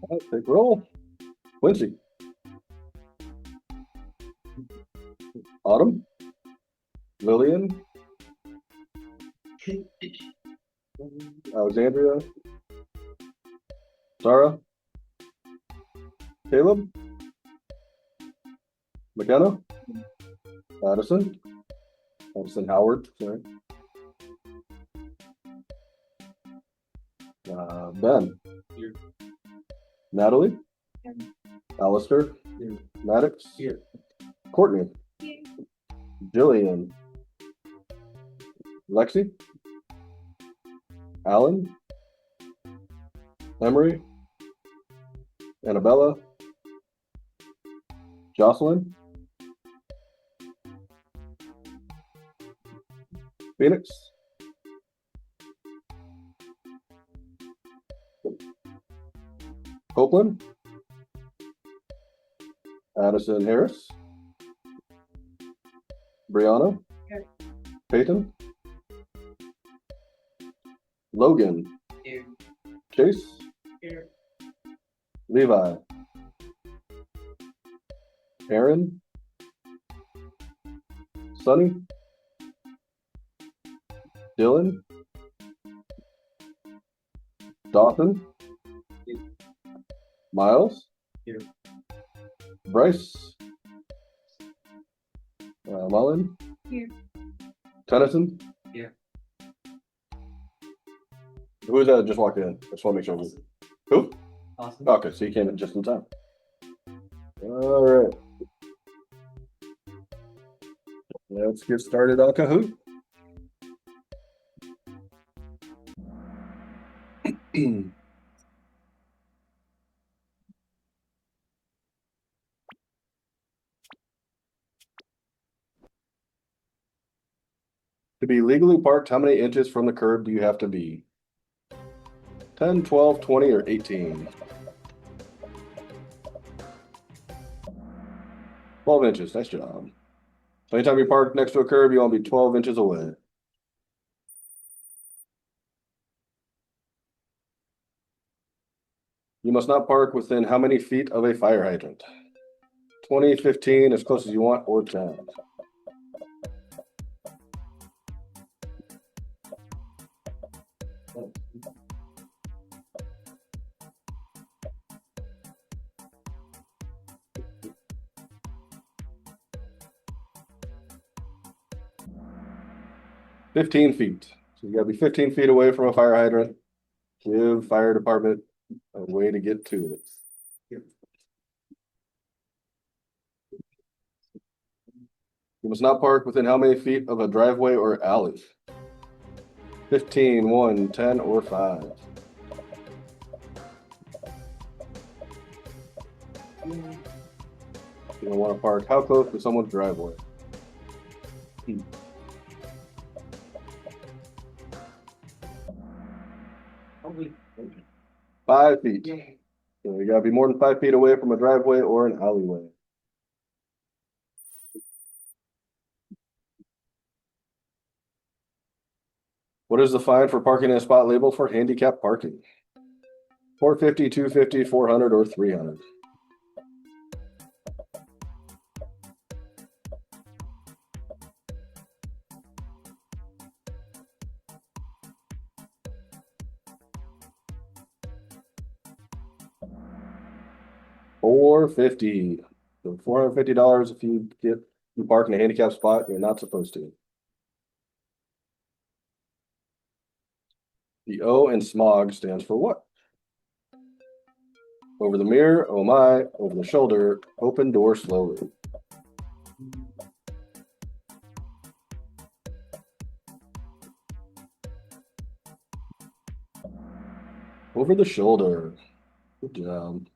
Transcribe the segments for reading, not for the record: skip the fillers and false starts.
All right, take roll. Quincy. Autumn. Lillian. Alexandria. Sarah. Caleb. McKenna. Addison. Addison Howard. Sorry. Ben. Here. Natalie. Here. Alistair. Here. Maddox. Here. Courtney. Here. Jillian. Lexi. Alan. Emery. Annabella. Jocelyn. Phoenix. Copeland. Addison Harris. Brianna. Here. Peyton. Logan. Here. Chase. Here. Levi. Aaron. Sonny. Dylan. Dawson. Miles. Here. Bryce. Mullen. Here. Tennyson. Here. Who is that just walked in? I just want to make sure. Who? Awesome. Okay, so you came in just in time. All right. Let's get started on Kahoot. To be legally parked, how many inches from the curb do you have to be? 10, 12, 20, or 18? 12 inches, nice job. So anytime you park next to a curb, you want to be 12 inches away. You must not park within how many feet of a fire hydrant? 20, 15, as close as you want, or 10. "15 feet. So you gotta be 15 feet away from a fire hydrant. Give fire department a way to get to it. You must not park within how many feet of a driveway or alley? 15, 1, 10, or 5. You don't want to park how close to someone's driveway? 5 feet. So you gotta be more than 5 feet away from a driveway or an alleyway. What is the fine for parking in a spot labeled for handicap parking? 450, 250, 400, or 300? $450. So $450 if you park in a handicap spot you're not supposed to. The O in smog stands for what? Over the mirror, oh my, over the shoulder, open door slowly. Over the shoulder. Good job.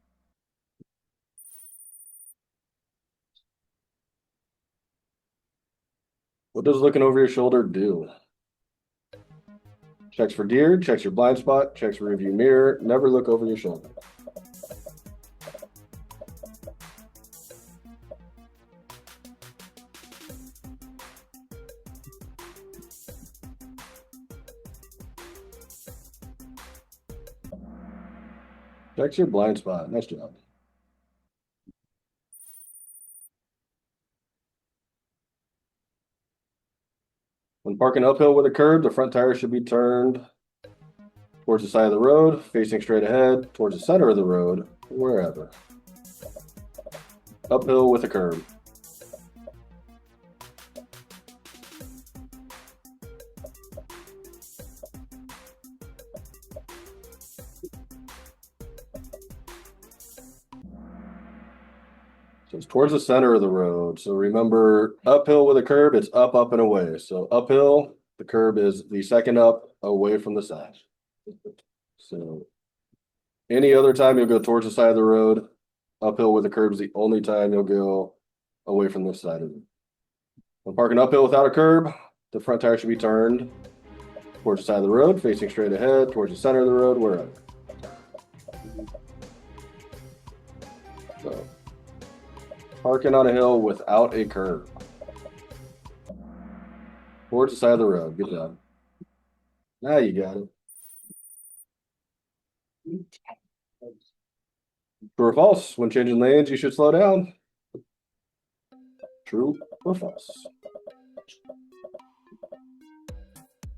What does looking over your shoulder do? Checks for deer, checks your blind spot, checks your rearview mirror, never look over your shoulder. Check your blind spot. Nice job. When parking uphill with a curb, the front tire should be turned towards the side of the road, facing straight ahead, towards the center of the road, wherever. Uphill with a curb. So it's towards the center of the road. So remember, uphill with a curb, it's up, up, and away. So uphill, the curb is the second up, away from the side. So any other time you'll go towards the side of the road, uphill with a curb is the only time you'll go away from this side of it. When parking uphill without a curb, the front tire should be turned towards the side of the road, facing straight ahead, towards the center of the road, wherever. So parking on a hill without a curb. Towards the side of the road. Good job. Now you got it. True or false? When changing lanes, you should slow down. True or false?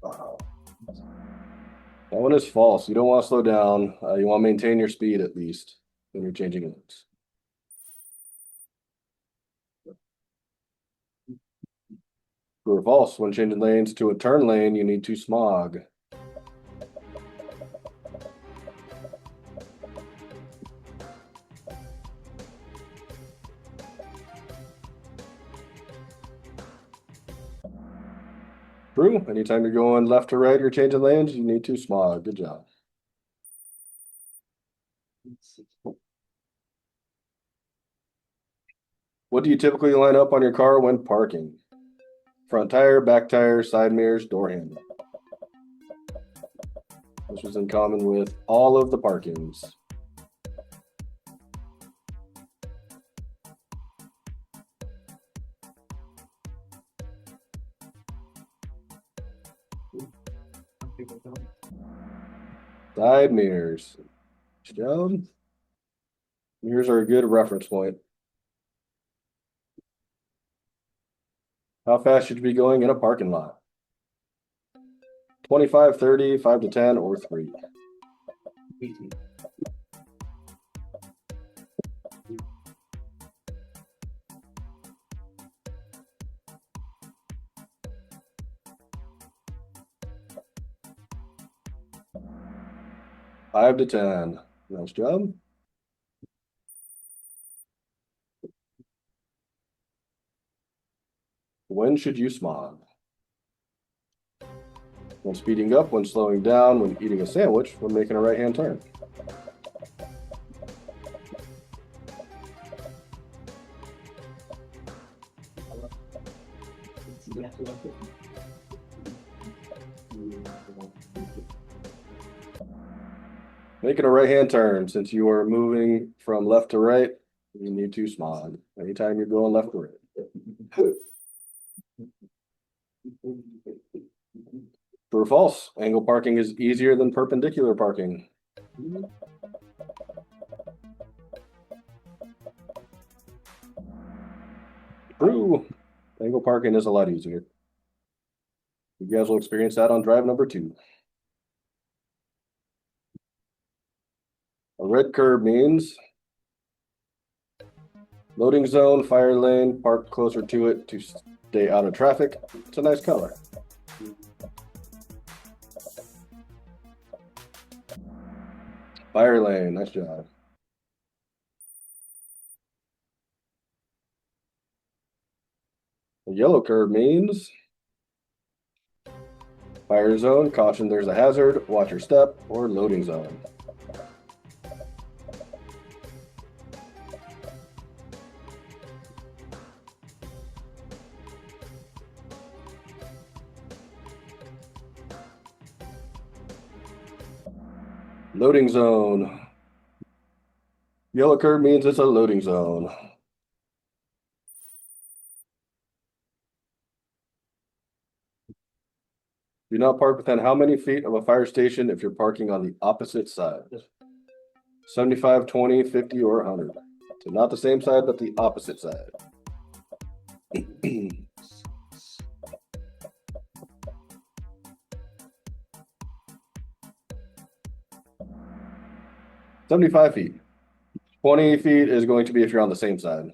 Wow. That one is false. You don't want to slow down. You want to maintain your speed at least when you're changing lanes. True or false? When changing lanes to a turn lane, you need to smog. True. Anytime you're going left to right, you're changing lanes, you need to smog. Good job. What do you typically line up on your car when parking? Front tire, back tire, side mirrors, door handle. This was in common with all of the parkings. Side mirrors. Good job. Mirrors are a good reference point. How fast should you be going in a parking lot? 25, 30, 5 to 10, or 3? Easy. 5 to 10. Nice job. When should you smog? When speeding up, when slowing down, when eating a sandwich, when making a right-hand turn. Making a right-hand turn, since you are moving from left to right, you need to smog. Anytime you're going left to right. True or false? Angle parking is easier than perpendicular parking. True. Angle parking is a lot easier. You guys will experience that on drive number 2. A red curb means loading zone, fire lane, park closer to it to stay out of traffic. It's a nice color. Fire lane, nice job. A yellow curb means fire zone, caution there's a hazard, watch your step, or loading zone. Loading zone. Yellow curb means it's a loading zone. Do not park within how many feet of a fire station if you're parking on the opposite side? 75, 20, 50, or 100. So not the same side, but the opposite side. 75 feet. 20 feet is going to be if you're on the same side.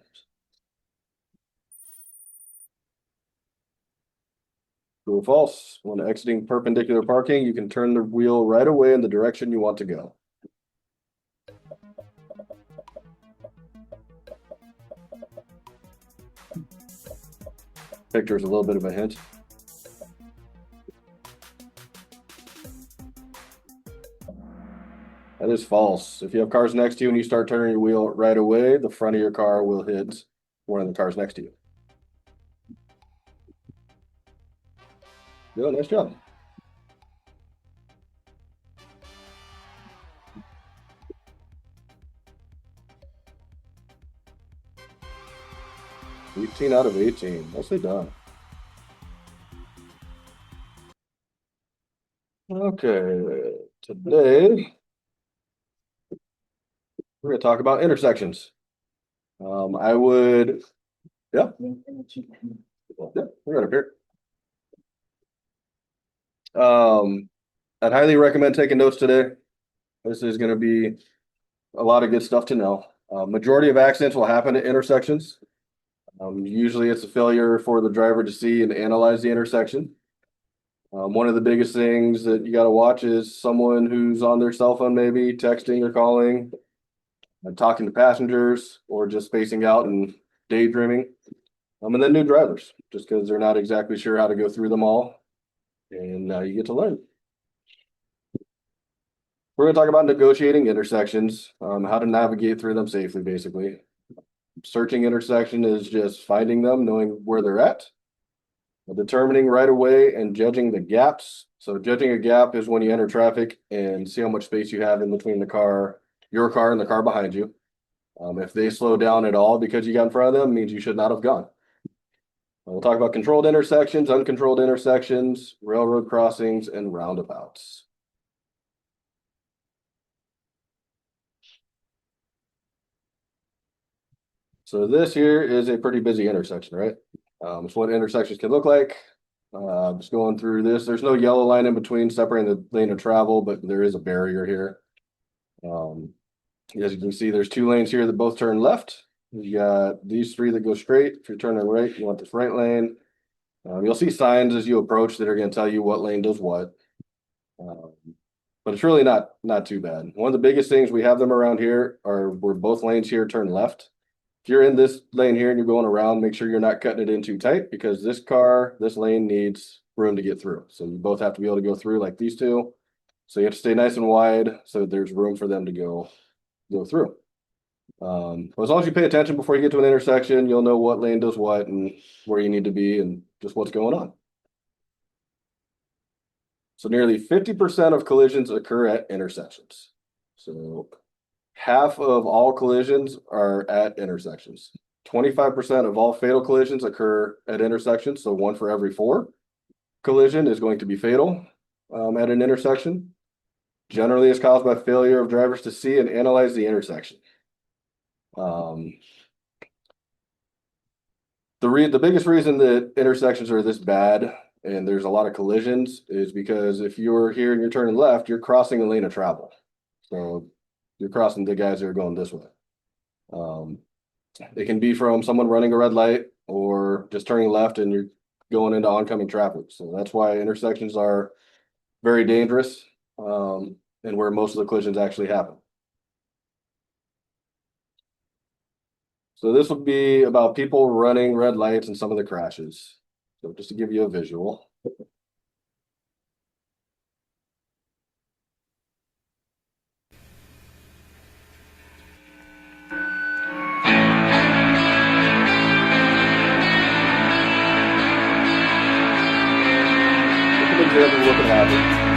True or false? When exiting perpendicular parking, you can turn the wheel right away in the direction you want to go. Picture is a little bit of a hint. That is false. If you have cars next to you and you start turning your wheel right away, the front of your car will hit one of the cars next to you. Yeah, nice job. $18 out of 18. Nicely done. Okay, today we're going to talk about intersections. I would, yeah, we're right up here. I'd highly recommend taking notes today. This is going to be a lot of good stuff to know. Majority of accidents will happen at intersections. Usually it's a failure for the driver to see and analyze the intersection. One of the biggest things that you got to watch is someone who's on their cell phone, maybe texting or calling and talking to passengers, or just spacing out and daydreaming. And then new drivers, just because they're not exactly sure how to go through them all. And now you get to learn. We're going to talk about negotiating intersections, how to navigate through them safely, basically. Searching intersection is just finding them, knowing where they're at. Determining right away and judging the gaps. So judging a gap is when you enter traffic and see how much space you have in between the car, your car and the car behind you. If they slow down at all because you got in front of them, means you should not have gone. We'll talk about controlled intersections, uncontrolled intersections, railroad crossings, and roundabouts. So this here is a pretty busy intersection, right? It's what intersections can look like. Just going through this, there's no yellow line in between separating the lane of travel, but there is a barrier here. As you can see, there's 2 lanes here that both turn left. You got these 3 that go straight. If you're turning right, you want this right lane. You'll see signs as you approach that are going to tell you what lane does what. But it's really not too bad. One of the biggest things we have them around here are where both lanes here turn left. If you're in this lane here and you're going around, make sure you're not cutting it in too tight, because this lane needs room to get through. So you both have to be able to go through like these 2. So you have to stay nice and wide so there's room for them to go through. As long as you pay attention before you get to an intersection, you'll know what lane does what and where you need to be and just what's going on. So nearly 50% of collisions occur at intersections. So half of all collisions are at intersections. 25% of all fatal collisions occur at intersections. So 1 for every 4 collision is going to be fatal at an intersection. Generally is caused by failure of drivers to see and analyze the intersection. The biggest reason that intersections are this bad and there's a lot of collisions is because if you're here and you're turning left, you're crossing a lane of travel. So you're crossing the guys that are going this way. It can be from someone running a red light or just turning left and you're going into oncoming traffic. So that's why intersections are very dangerous, and where most of the collisions actually happen. So this would be about people running red lights and some of the crashes. So just to give you a visual. Example of what could happen.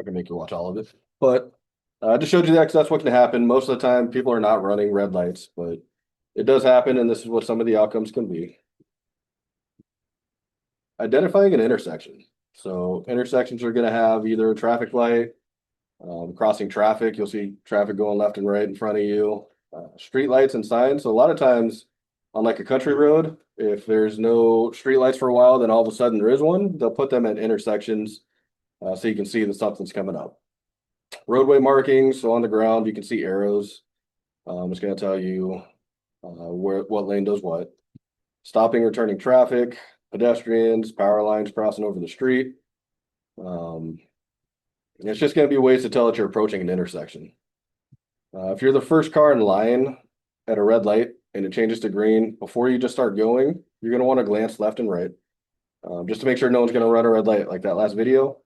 gonna make you watch all of it, but I just showed you that because that's what can happen. Most of the time, people are not running red lights, but it does happen, and this is what some of the outcomes can be. Identifying an intersection. So intersections are gonna have either a traffic light, crossing traffic, you'll see traffic going left and right in front of you. Street lights and signs. So a lot of times on like a country road, if there's no street lights for a while, then all of a sudden there is one. They'll put them at intersections so you can see that something's coming up. Roadway markings, so on the ground you can see arrows. It's going to tell you what lane does what. Stopping or turning traffic, pedestrians, power lines crossing over the street. It's just going to be ways to tell that you're approaching an intersection. If you're the first car in line at a red light and it changes to green, before you just start going, you're going to want to glance left and right, just to make sure no one's going to run a red light like that last video.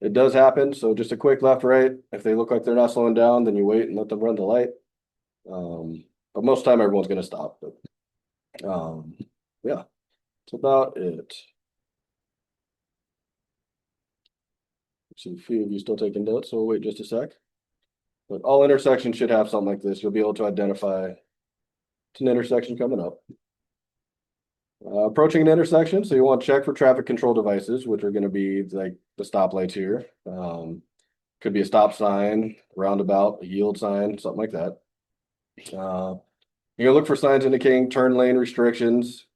It does happen, so just a quick left, right. If they look like they're not slowing down, then you wait and let them run the light. But most of the time, everyone's going to stop. But yeah, that's about it. See a few of you still taking notes, so we'll wait just a sec. But all intersections should have something like this. You'll be able to identify it's an intersection coming up. Approaching an intersection, so you want to check for traffic control devices, which are going to be like the stoplights here. Could be a stop sign, roundabout, a yield sign, something like that. You're going to look for signs indicating turn lane restrictions.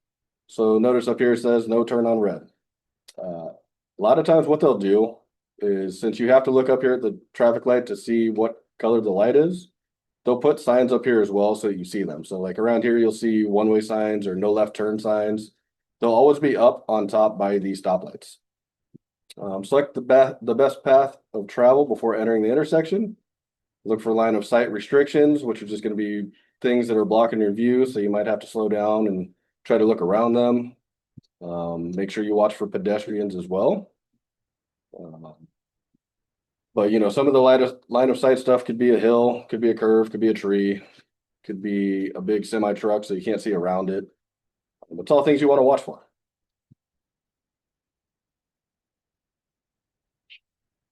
So notice up here it says no turn on red. A lot of times what they'll do is, since you have to look up here at the traffic light to see what color the light is, they'll put signs up here as well so you see them. So like around here, you'll see one-way signs or no left turn signs. They'll always be up on top by these stoplights. Select the best path of travel before entering the intersection. Look for line of sight restrictions, which are just going to be things that are blocking your view. So you might have to slow down and try to look around them. Make sure you watch for pedestrians as well. But you know, some of the line of sight stuff could be a hill, could be a curve, could be a tree, could be a big semi truck, so you can't see around it. It's all things you want to watch for.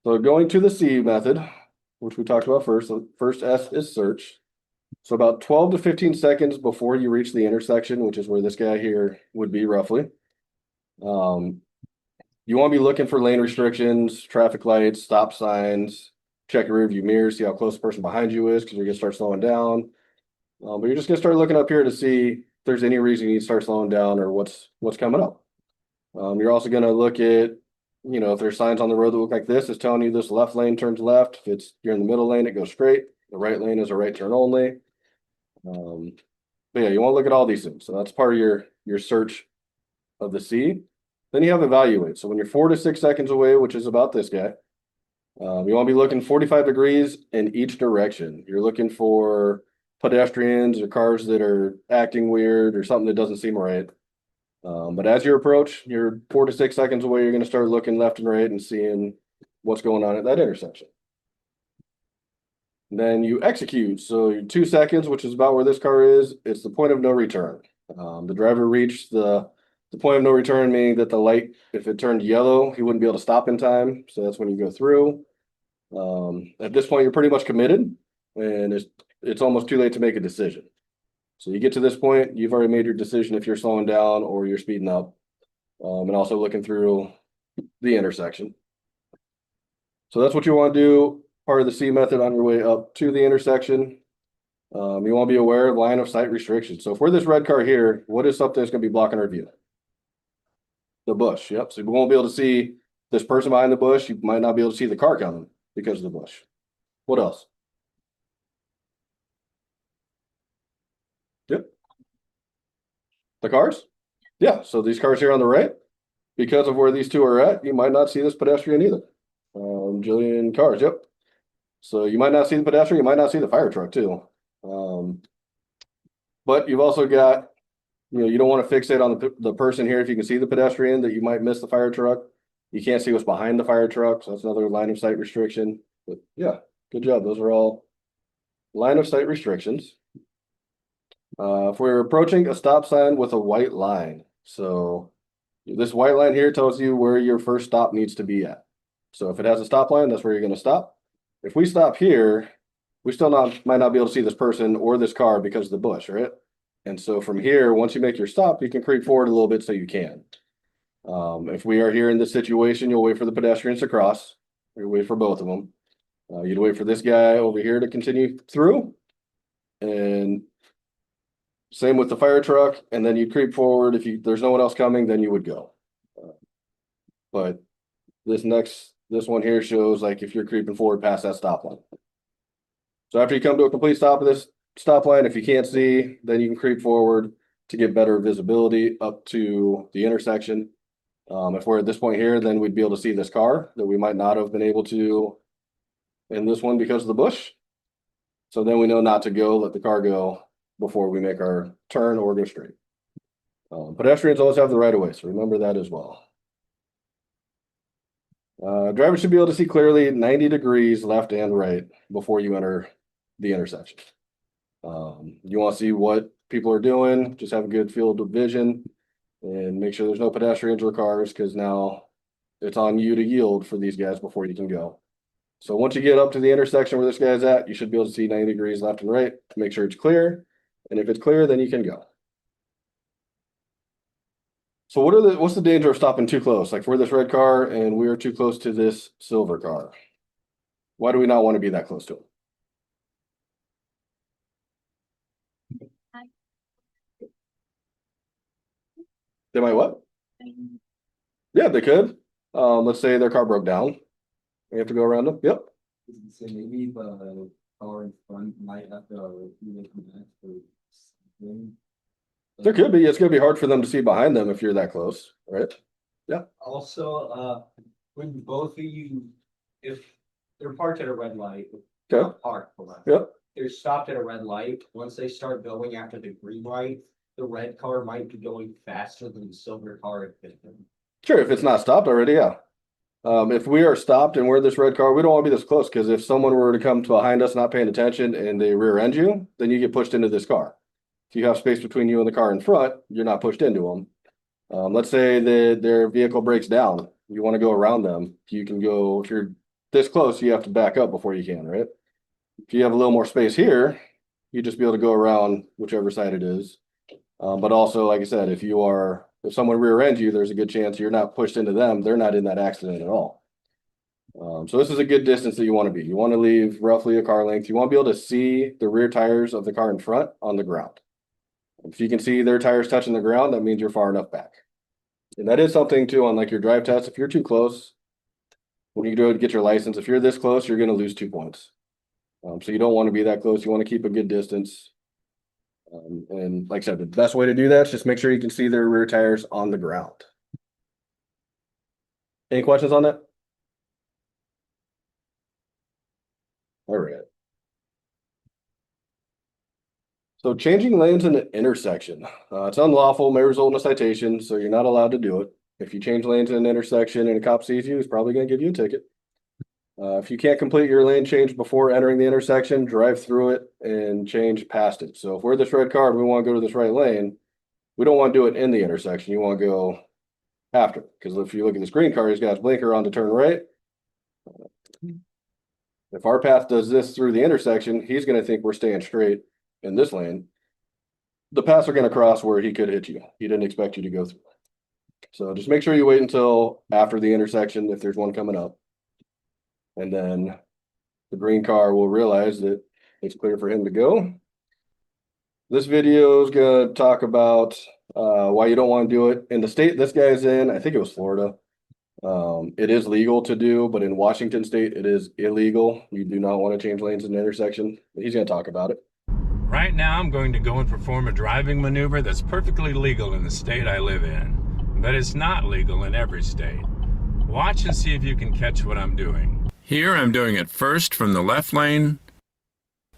So going to the C method, which we talked about first. The first S is search. So about 12 to 15 seconds before you reach the intersection, which is where this guy here would be roughly. You want to be looking for lane restrictions, traffic lights, stop signs, check your rearview mirror, see how close the person behind you is, because you're going to start slowing down. But you're just going to start looking up here to see if there's any reason you need to start slowing down or what's coming up. You're also going to look at, you know, if there's signs on the road that look like this, it's telling you this left lane turns left. If you're in the middle lane, it goes straight. The right lane is a right turn only. But yeah, you want to look at all these things. So that's part of your search of the C. Then you have evaluate. So when you're 4 to 6 seconds away, which is about this guy, you want to be looking 45 degrees in each direction. You're looking for pedestrians or cars that are acting weird or something that doesn't seem right. But as you approach, you're 4 to 6 seconds away, you're going to start looking left and right and seeing what's going on at that intersection. And then you execute. So you're 2 seconds, which is about where this car is. It's the point of no return. The driver reached the point of no return, meaning that the light, if it turned yellow, he wouldn't be able to stop in time. So that's when you go through. At this point, you're pretty much committed, and it's almost too late to make a decision. So you get to this point, you've already made your decision if you're slowing down or you're speeding up, and also looking through the intersection. So that's what you want to do, part of the C method on your way up to the intersection. You want to be aware of line of sight restrictions. So if we're this red car here, what is something that's going to be blocking our view? The bush, yep. So we won't be able to see this person behind the bush. You might not be able to see the car coming because of the bush. What else? Yep. The cars? Yeah, so these cars here on the right, because of where these two are at, you might not see this pedestrian either. Jillian cars, yep. So you might not see the pedestrian, you might not see the fire truck too. But you've also got, you know, you don't want to fixate on the person here. If you can see the pedestrian, that you might miss the fire truck. You can't see what's behind the fire truck, so that's another line of sight restriction. But yeah, good job. Those are all line of sight restrictions. If we're approaching a stop sign with a white line, so this white line here tells you where your first stop needs to be at. So if it has a stop line, that's where you're gonna stop. If we stop here, we still might not be able to see this person or this car because of the bush, right? And so from here, once you make your stop, you can creep forward a little bit so you can. If we are here in this situation, you'll wait for the pedestrians to cross. You wait for both of them. You'd wait for this guy over here to continue through. And same with the fire truck, and then you creep forward. If there's no one else coming, then you would go. But this one here shows like if you're creeping forward past that stop line. So after you come to a complete stop of this stop line, if you can't see, then you can creep forward to get better visibility up to the intersection. If we're at this point here, then we'd be able to see this car that we might not have been able to in this one because of the bush. So then we know not to go, let the car go before we make our turn or go straight. Pedestrians always have the right of way, so remember that as well. Drivers should be able to see clearly 90 degrees left and right before you enter the intersection. You want to see what people are doing, just have a good field of vision and make sure there's no pedestrians or cars, because now it's on you to yield for these guys before you can go. So once you get up to the intersection where this guy's at, you should be able to see 90 degrees left and right to make sure it's clear. And if it's clear, then you can go. So what's the danger of stopping too close? Like if we're this red car and we're too close to this silver car. Why do we not want to be that close to them? They might what? Yeah, they could. Let's say their car broke down. We have to go around them. Yep. So maybe the car in front might have to make that for something. There could be. It's going to be hard for them to see behind them if you're that close, right? Also, when both of you, if they're parked at a red light. Okay. Parked, hold on. Yep. They're stopped at a red light. Once they start going after the green light, the red car might be going faster than the silver car if it. Sure, if it's not stopped already, yeah. If we are stopped and we're this red car, we don't want to be this close, because if someone were to come behind us not paying attention and they rear end you, then you get pushed into this car. If you have space between you and the car in front, you're not pushed into them. Let's say that their vehicle breaks down. You want to go around them. You can go, if you're this close, you have to back up before you can, right? If you have a little more space here, you just be able to go around whichever side it is. But also, like I said, if someone rear ends you, there's a good chance you're not pushed into them. They're not in that accident at all. So this is a good distance that you want to be. You want to leave roughly a car length. You want to be able to see the rear tires of the car in front on the ground. If you can see their tires touching the ground, that means you're far enough back. And that is something too on like your drive test. If you're too close, when you go to get your license, if you're this close, you're going to lose 2 points. So you don't want to be that close. You want to keep a good distance. And like I said, the best way to do that is just make sure you can see their rear tires on the ground. Any questions on that? All right. So changing lanes in an intersection, it's unlawful, may result in a citation, so you're not allowed to do it. If you change lanes in an intersection and a cop sees you, he's probably going to give you a ticket. If you can't complete your lane change before entering the intersection, drive through it and change past it. So if we're this red car and we want to go to this right lane, we don't want to do it in the intersection. You want to go after, because if you look at this green car, he's got his blinker on to turn right. If our path does this through the intersection, he's going to think we're staying straight in this lane. The paths are going to cross where he could hit you. He didn't expect you to go through. So just make sure you wait until after the intersection if there's one coming up. And then the green car will realize that it's clear for him to go. This video is going to talk about why you don't want to do it. In the state this guy's in, I think it was Florida, it is legal to do, but in Washington state, it is illegal. You do not want to change lanes in an intersection. He's going to talk about it. Right now, I'm going to go and perform a driving maneuver that's perfectly legal in the state I live in, but it's not legal in every state. Watch and see if you can catch what I'm doing. Here I'm doing it first from the left lane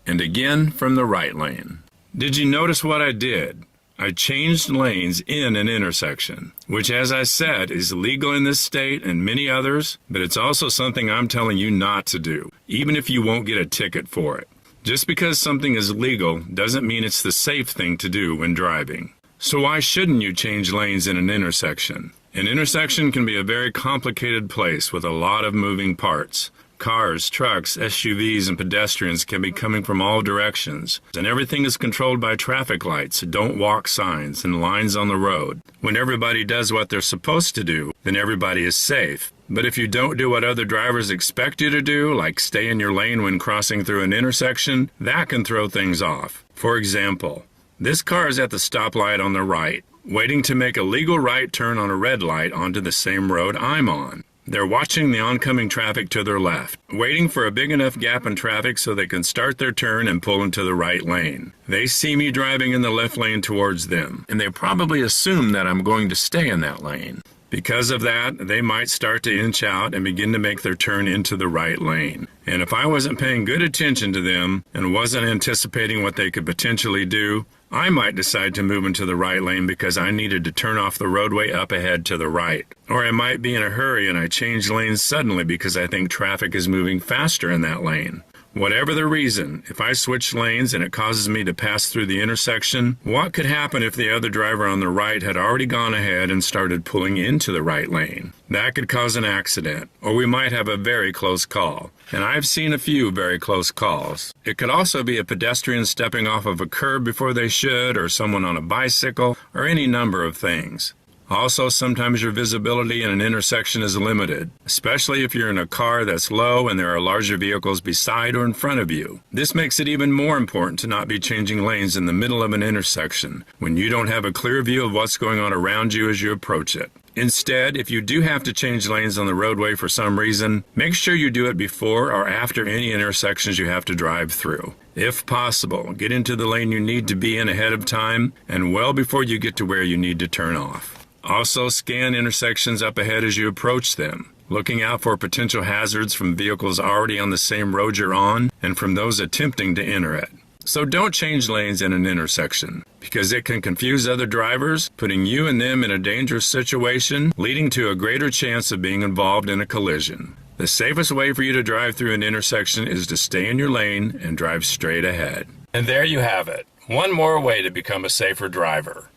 and again from the right lane. Did you notice what I did? I changed lanes in an intersection, which, as I said, is legal in this state and many others, but it's also something I'm telling you not to do, even if you won't get a ticket for it. Just because something is legal doesn't mean it's the safe thing to do when driving. So why shouldn't you change lanes in an intersection? An intersection can be a very complicated place with a lot of moving parts. Cars, trucks, SUVs, and pedestrians can be coming from all directions, and everything is controlled by traffic lights, don't walk signs, and lines on the road. When everybody does what they're supposed to do, then everybody is safe. But if you don't do what other drivers expect you to do, like stay in your lane when crossing through an intersection, that can throw things off. For example, this car is at the stoplight on the right, waiting to make a legal right turn on a red light onto the same road I'm on. They're watching the oncoming traffic to their left, waiting for a big enough gap in traffic so they can start their turn and pull into the right lane. They see me driving in the left lane towards them, and they probably assume that I'm going to stay in that lane. Because of that, they might start to inch out and begin to make their turn into the right lane. And if I wasn't paying good attention to them and wasn't anticipating what they could potentially do, I might decide to move into the right lane because I needed to turn off the roadway up ahead to the right. Or I might be in a hurry and I change lanes suddenly because I think traffic is moving faster in that lane. Whatever the reason, if I switch lanes and it causes me to pass through the intersection, what could happen if the other driver on the right had already gone ahead and started pulling into the right lane? That could cause an accident, or we might have a very close call. And I've seen a few very close calls. It could also be a pedestrian stepping off of a curb before they should, or someone on a bicycle, or any number of things. Also, sometimes your visibility in an intersection is limited, especially if you're in a car that's low and there are larger vehicles beside or in front of you. This makes it even more important to not be changing lanes in the middle of an intersection when you don't have a clear view of what's going on around you as you approach it. Instead, if you do have to change lanes on the roadway for some reason, make sure you do it before or after any intersections you have to drive through. If possible, get into the lane you need to be in ahead of time and well before you get to where you need to turn off. Also, scan intersections up ahead as you approach them, looking out for potential hazards from vehicles already on the same road you're on and from those attempting to enter it. So don't change lanes in an intersection, because it can confuse other drivers, putting you and them in a dangerous situation, leading to a greater chance of being involved in a collision. The safest way for you to drive through an intersection is to stay in your lane and drive straight ahead. And there you have it. One more way to become a safer driver.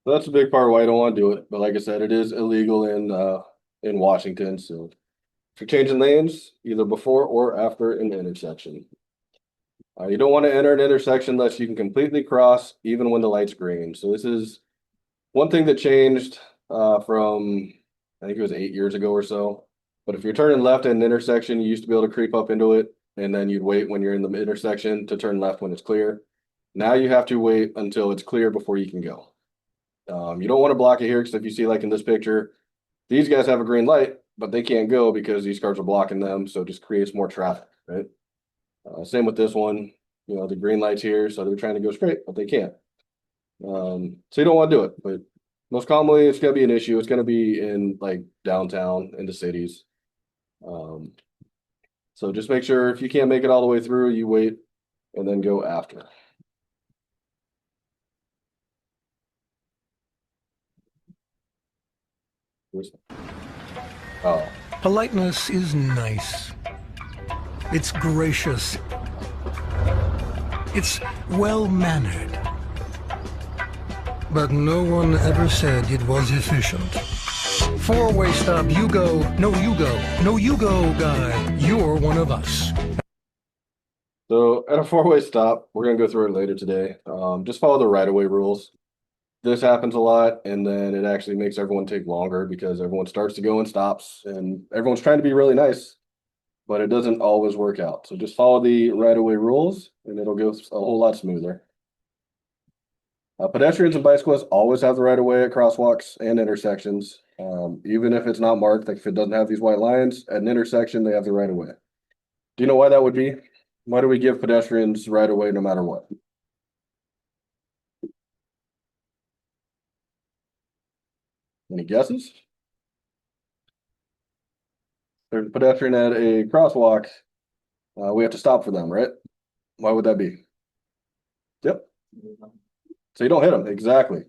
That's a big part why I don't want to do it. But like I said, it is illegal in Washington. So if you're changing lanes, either before or after an intersection. You don't want to enter an intersection unless you can completely cross even when the light's green. So this is one thing that changed from, I think it was 8 years ago or so. But if you're turning left at an intersection, you used to be able to creep up into it, and then you'd wait when you're in the intersection to turn left when it's clear. Now you have to wait until it's clear before you can go. You don't want to block it here, because if you see, like in this picture, these guys have a green light, but they can't go because these cars are blocking them. So it just creates more traffic, right? Same with this one, you know, the green light's here, so they're trying to go straight, but they can't. So you don't want to do it, but most commonly it's going to be an issue. It's going to be in like downtown, in the cities. So just make sure if you can't make it all the way through, you wait and then go after. Oh. Politeness is nice. It's gracious. It's well-mannered. But no one ever said it was efficient. Four-way stop, you go, no you go, no you go, guy. You're one of us. So at a four-way stop, we're going to go through it later today. Just follow the right-of-way rules. This happens a lot, and then it actually makes everyone take longer because everyone starts to go and stops, and everyone's trying to be really nice, but it doesn't always work out. So just follow the right-of-way rules, and it'll go a whole lot smoother. Pedestrians and bicyclists always have the right-of-way at crosswalks and intersections. Even if it's not marked, like if it doesn't have these white lines, at an intersection, they have the right-of-way. Do you know why that would be? Why do we give pedestrians right-of-way no matter what? Any guesses? There's a pedestrian at a crosswalk. We have to stop for them, right? Why would that be? Yep. So you don't hit them. Exactly.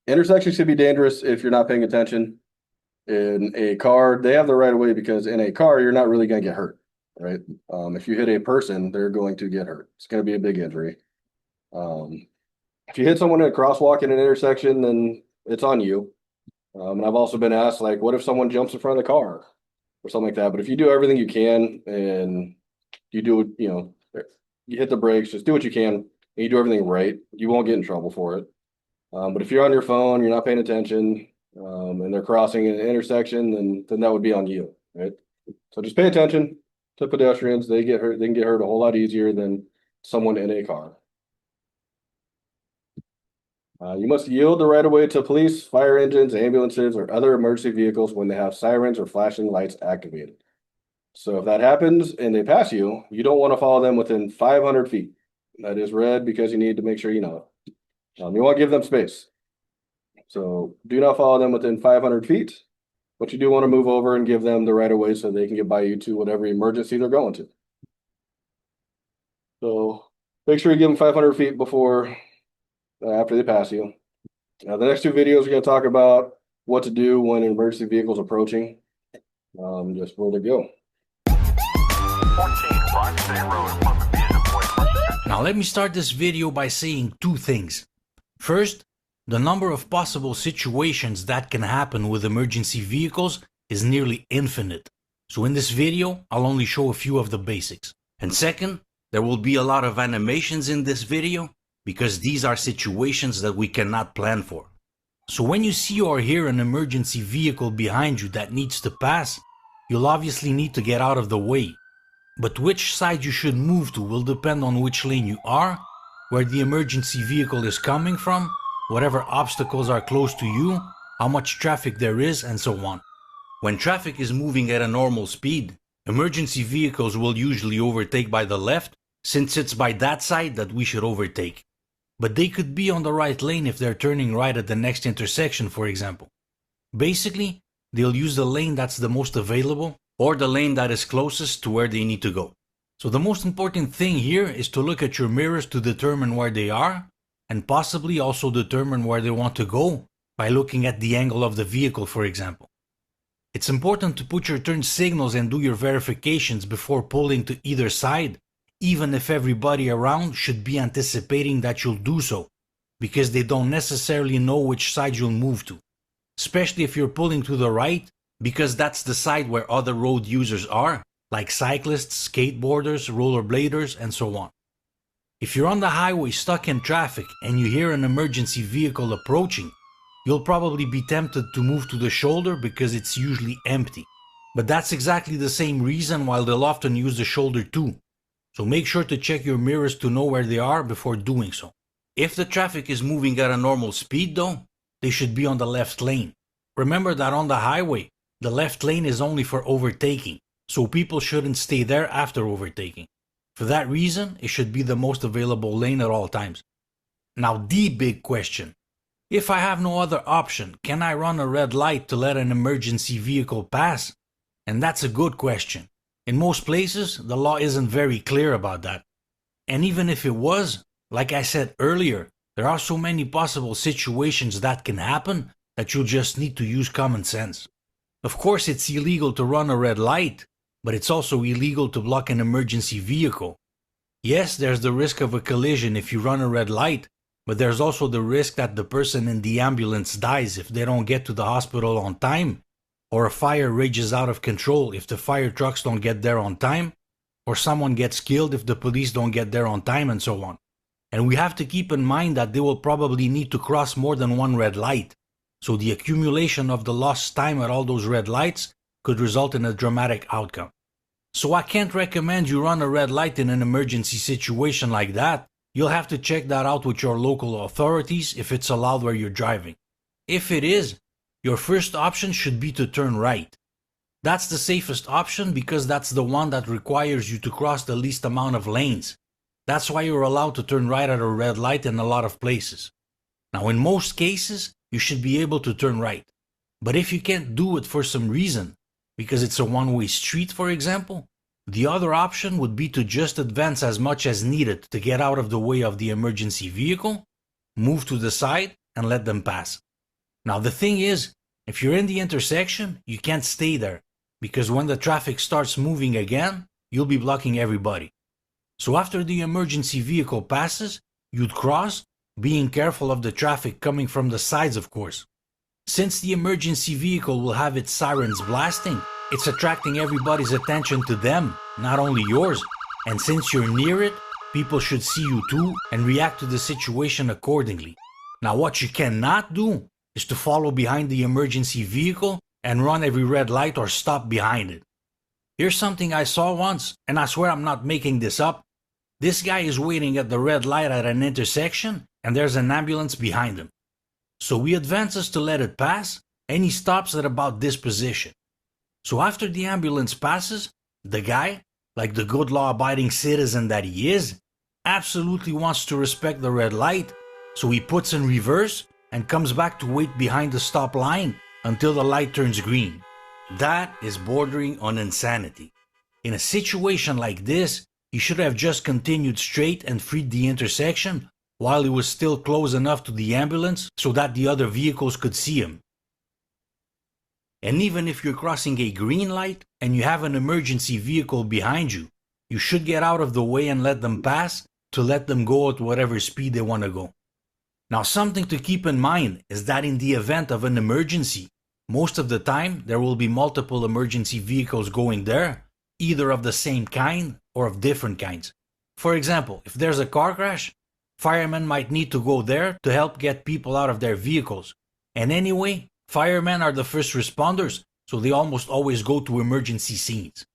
Intersections should be dangerous if you're not paying attention. In a car, they have the right of way because in a car, you're not really going to get hurt, right? If you hit a person, they're going to get hurt. It's going to be a big injury. if you hit someone at a crosswalk in an intersection, then it's on you. And I've also been asked, like, what if someone jumps in front of the car or something like that? But if you do everything you can and you do, you hit the brakes, just do what you can, and you do everything right, you won't get in trouble for it. But if you're on your phone, you're not paying attention, and they're crossing an intersection, then that would be on you, right? So just pay attention to pedestrians. They get hurt. They can get hurt a whole lot easier than someone in a car. You must yield the right of way to police, fire engines, ambulances, or other emergency vehicles when they have sirens or flashing lights activated. So if that happens and they pass you, you don't want to follow them within 500 feet. That is red because you need to make sure you know it. You want to give them space. So do not follow them within 500 feet, but you do want to move over and give them the right of way so they can get by you to whatever emergency they're going to. So make sure you give them 500 feet before, after they pass you. The next two videos are going to talk about what to do when an emergency vehicle is approaching. Just where to go. Now let me start this video by saying two things. First, the number of possible situations that can happen with emergency vehicles is nearly infinite. So in this video, I'll only show a few of the basics. And second, there will be a lot of animations in this video because these are situations that we cannot plan for. So when you see or hear an emergency vehicle behind you that needs to pass, you'll obviously need to get out of the way. But which side you should move to will depend on which lane you are, where the emergency vehicle is coming from, whatever obstacles are close to you, how much traffic there is, and so on. When traffic is moving at a normal speed, emergency vehicles will usually overtake by the left, since it's by that side that we should overtake. But they could be on the right lane if they're turning right at the next intersection, for example. Basically, they'll use the lane that's the most available, or the lane that is closest to where they need to go. So the most important thing here is to look at your mirrors to determine where they are, and possibly also determine where they want to go by looking at the angle of the vehicle, for example. It's important to put your turn signals and do your verifications before pulling to either side, even if everybody around should be anticipating that you'll do so, because they don't necessarily know which side you'll move to, especially if you're pulling to the right, because that's the side where other road users are, like cyclists, skateboarders, rollerbladers, and so on. If you're on the highway stuck in traffic and you hear an emergency vehicle approaching, you'll probably be tempted to move to the shoulder because it's usually empty. But that's exactly the same reason why they'll often use the shoulder too. So make sure to check your mirrors to know where they are before doing so. If the traffic is moving at a normal speed though, they should be on the left lane. Remember that on the highway, the left lane is only for overtaking, so people shouldn't stay there after overtaking. For that reason, it should be the most available lane at all times. Now the big question. If I have no other option, can I run a red light to let an emergency vehicle pass? And that's a good question. In most places, the law isn't very clear about that. And even if it was, like I said earlier, there are so many possible situations that can happen that you'll just need to use common sense. Of course, it's illegal to run a red light, but it's also illegal to block an emergency vehicle. Yes, there's the risk of a collision if you run a red light, but there's also the risk that the person in the ambulance dies if they don't get to the hospital on time, or a fire rages out of control if the fire trucks don't get there on time, or someone gets killed if the police don't get there on time, and so on. And we have to keep in mind that they will probably need to cross more than one red light, so the accumulation of the lost time at all those red lights could result in a dramatic outcome. So I can't recommend you run a red light in an emergency situation like that. You'll have to check that out with your local authorities if it's allowed where you're driving. If it is, your first option should be to turn right. That's the safest option because that's the one that requires you to cross the least amount of lanes. That's why you're allowed to turn right at a red light in a lot of places. Now in most cases, you should be able to turn right. But if you can't do it for some reason, because it's a one-way street for example, the other option would be to just advance as much as needed to get out of the way of the emergency vehicle, move to the side, and let them pass. Now the thing is, if you're in the intersection, you can't stay there, because when the traffic starts moving again, you'll be blocking everybody. So after the emergency vehicle passes, you'd cross, being careful of the traffic coming from the sides, of course. Since the emergency vehicle will have its sirens blasting, it's attracting everybody's attention to them, not only yours. And since you're near it, people should see you too and react to the situation accordingly. Now, what you cannot do is to follow behind the emergency vehicle and run every red light or stop behind it. Here's something I saw once, and I swear I'm not making this up. This guy is waiting at the red light at an intersection, and there's an ambulance behind him. So he advances to let it pass, and he stops at about this position. So after the ambulance passes, the guy, like the good law-abiding citizen that he is, absolutely wants to respect the red light, so he puts in reverse and comes back to wait behind the stop line until the light turns green. That is bordering on insanity. In a situation like this, he should have just continued straight and freed the intersection while he was still close enough to the ambulance so that the other vehicles could see him. And even if you're crossing a green light and you have an emergency vehicle behind you, you should get out of the way and let them pass to let them go at whatever speed they want to go. Now, something to keep in mind is that in the event of an emergency, most of the time there will be multiple emergency vehicles going there, either of the same kind or of different kinds. For example, if there's a car crash, firemen might need to go there to help get people out of their vehicles. And anyway, firemen are the first responders, so they almost always go to emergency scenes.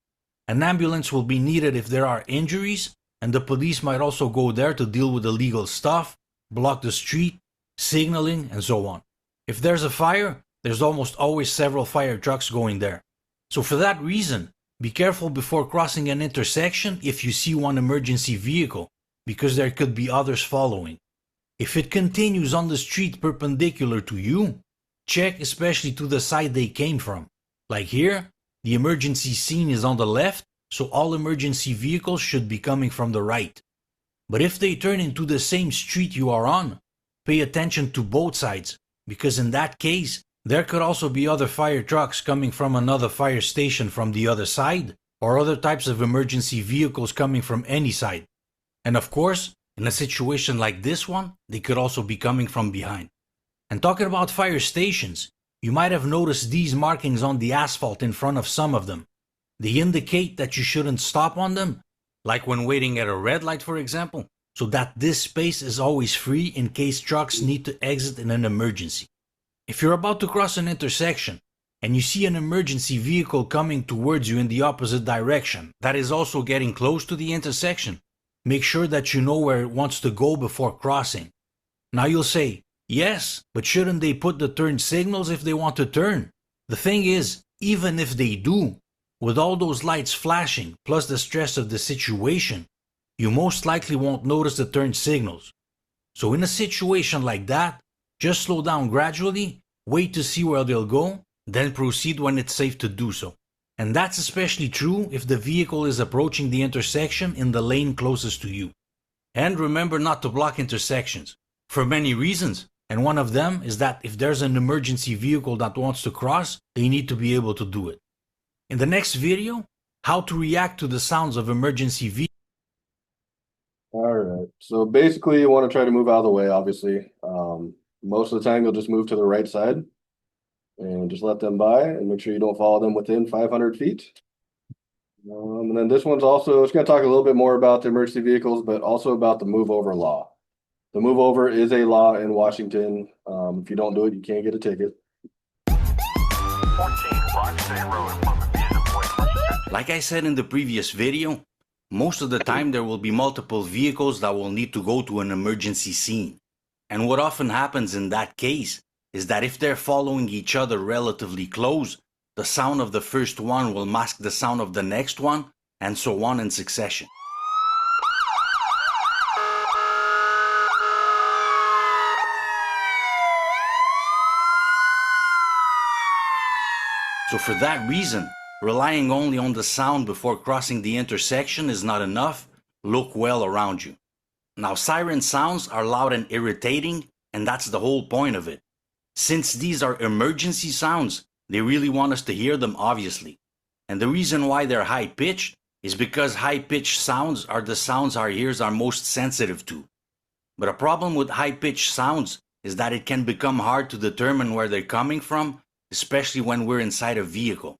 An ambulance will be needed if there are injuries, and the police might also go there to deal with illegal stuff, block the street, signaling, and so on. If there's a fire, there's almost always several fire trucks going there. So for that reason, be careful before crossing an intersection if you see one emergency vehicle, because there could be others following. If it continues on the street perpendicular to you, check especially to the side they came from. Like here, the emergency scene is on the left, so all emergency vehicles should be coming from the right. But if they turn into the same street you are on, pay attention to both sides, because in that case, there could also be other fire trucks coming from another fire station from the other side, or other types of emergency vehicles coming from any side. And of course, in a situation like this one, they could also be coming from behind. And talking about fire stations, you might have noticed these markings on the asphalt in front of some of them. They indicate that you shouldn't stop on them, like when waiting at a red light, for example, so that this space is always free in case trucks need to exit in an emergency. If you're about to cross an intersection and you see an emergency vehicle coming towards you in the opposite direction that is also getting close to the intersection, make sure that you know where it wants to go before crossing. Now you'll say, yes, but shouldn't they put the turn signals if they want to turn? The thing is, even if they do, with all those lights flashing plus the stress of the situation, you most likely won't notice the turn signals. So in a situation like that, just slow down gradually, wait to see where they'll go, then proceed when it's safe to do so. And that's especially true if the vehicle is approaching the intersection in the lane closest to you. And remember not to block intersections, for many reasons, and one of them is that if there's an emergency vehicle that wants to cross, they need to be able to do it. In the next video, how to react to the sounds of emergency vehicles. Alright, so basically you want to try to move out of the way, obviously. Most of the time you'll just move to the right side and just let them by and make sure you don't follow them within 500 feet. And then this one's also, it's going to talk a little bit more about the emergency vehicles, but also about the move over law. The move over is a law in Washington. If you don't do it, you can't get a ticket. Like I said in the previous video, most of the time there will be multiple vehicles that will need to go to an emergency scene. And what often happens in that case is that if they're following each other relatively close, the sound of the first one will mask the sound of the next one, and so on in succession. So for that reason, relying only on the sound before crossing the intersection is not enough. Look well around you. Now, siren sounds are loud and irritating, and that's the whole point of it. Since these are emergency sounds, they really want us to hear them, obviously. And the reason why they're high-pitched is because high-pitched sounds are the sounds our ears are most sensitive to. But a problem with high-pitched sounds is that it can become hard to determine where they're coming from, especially when we're inside a vehicle.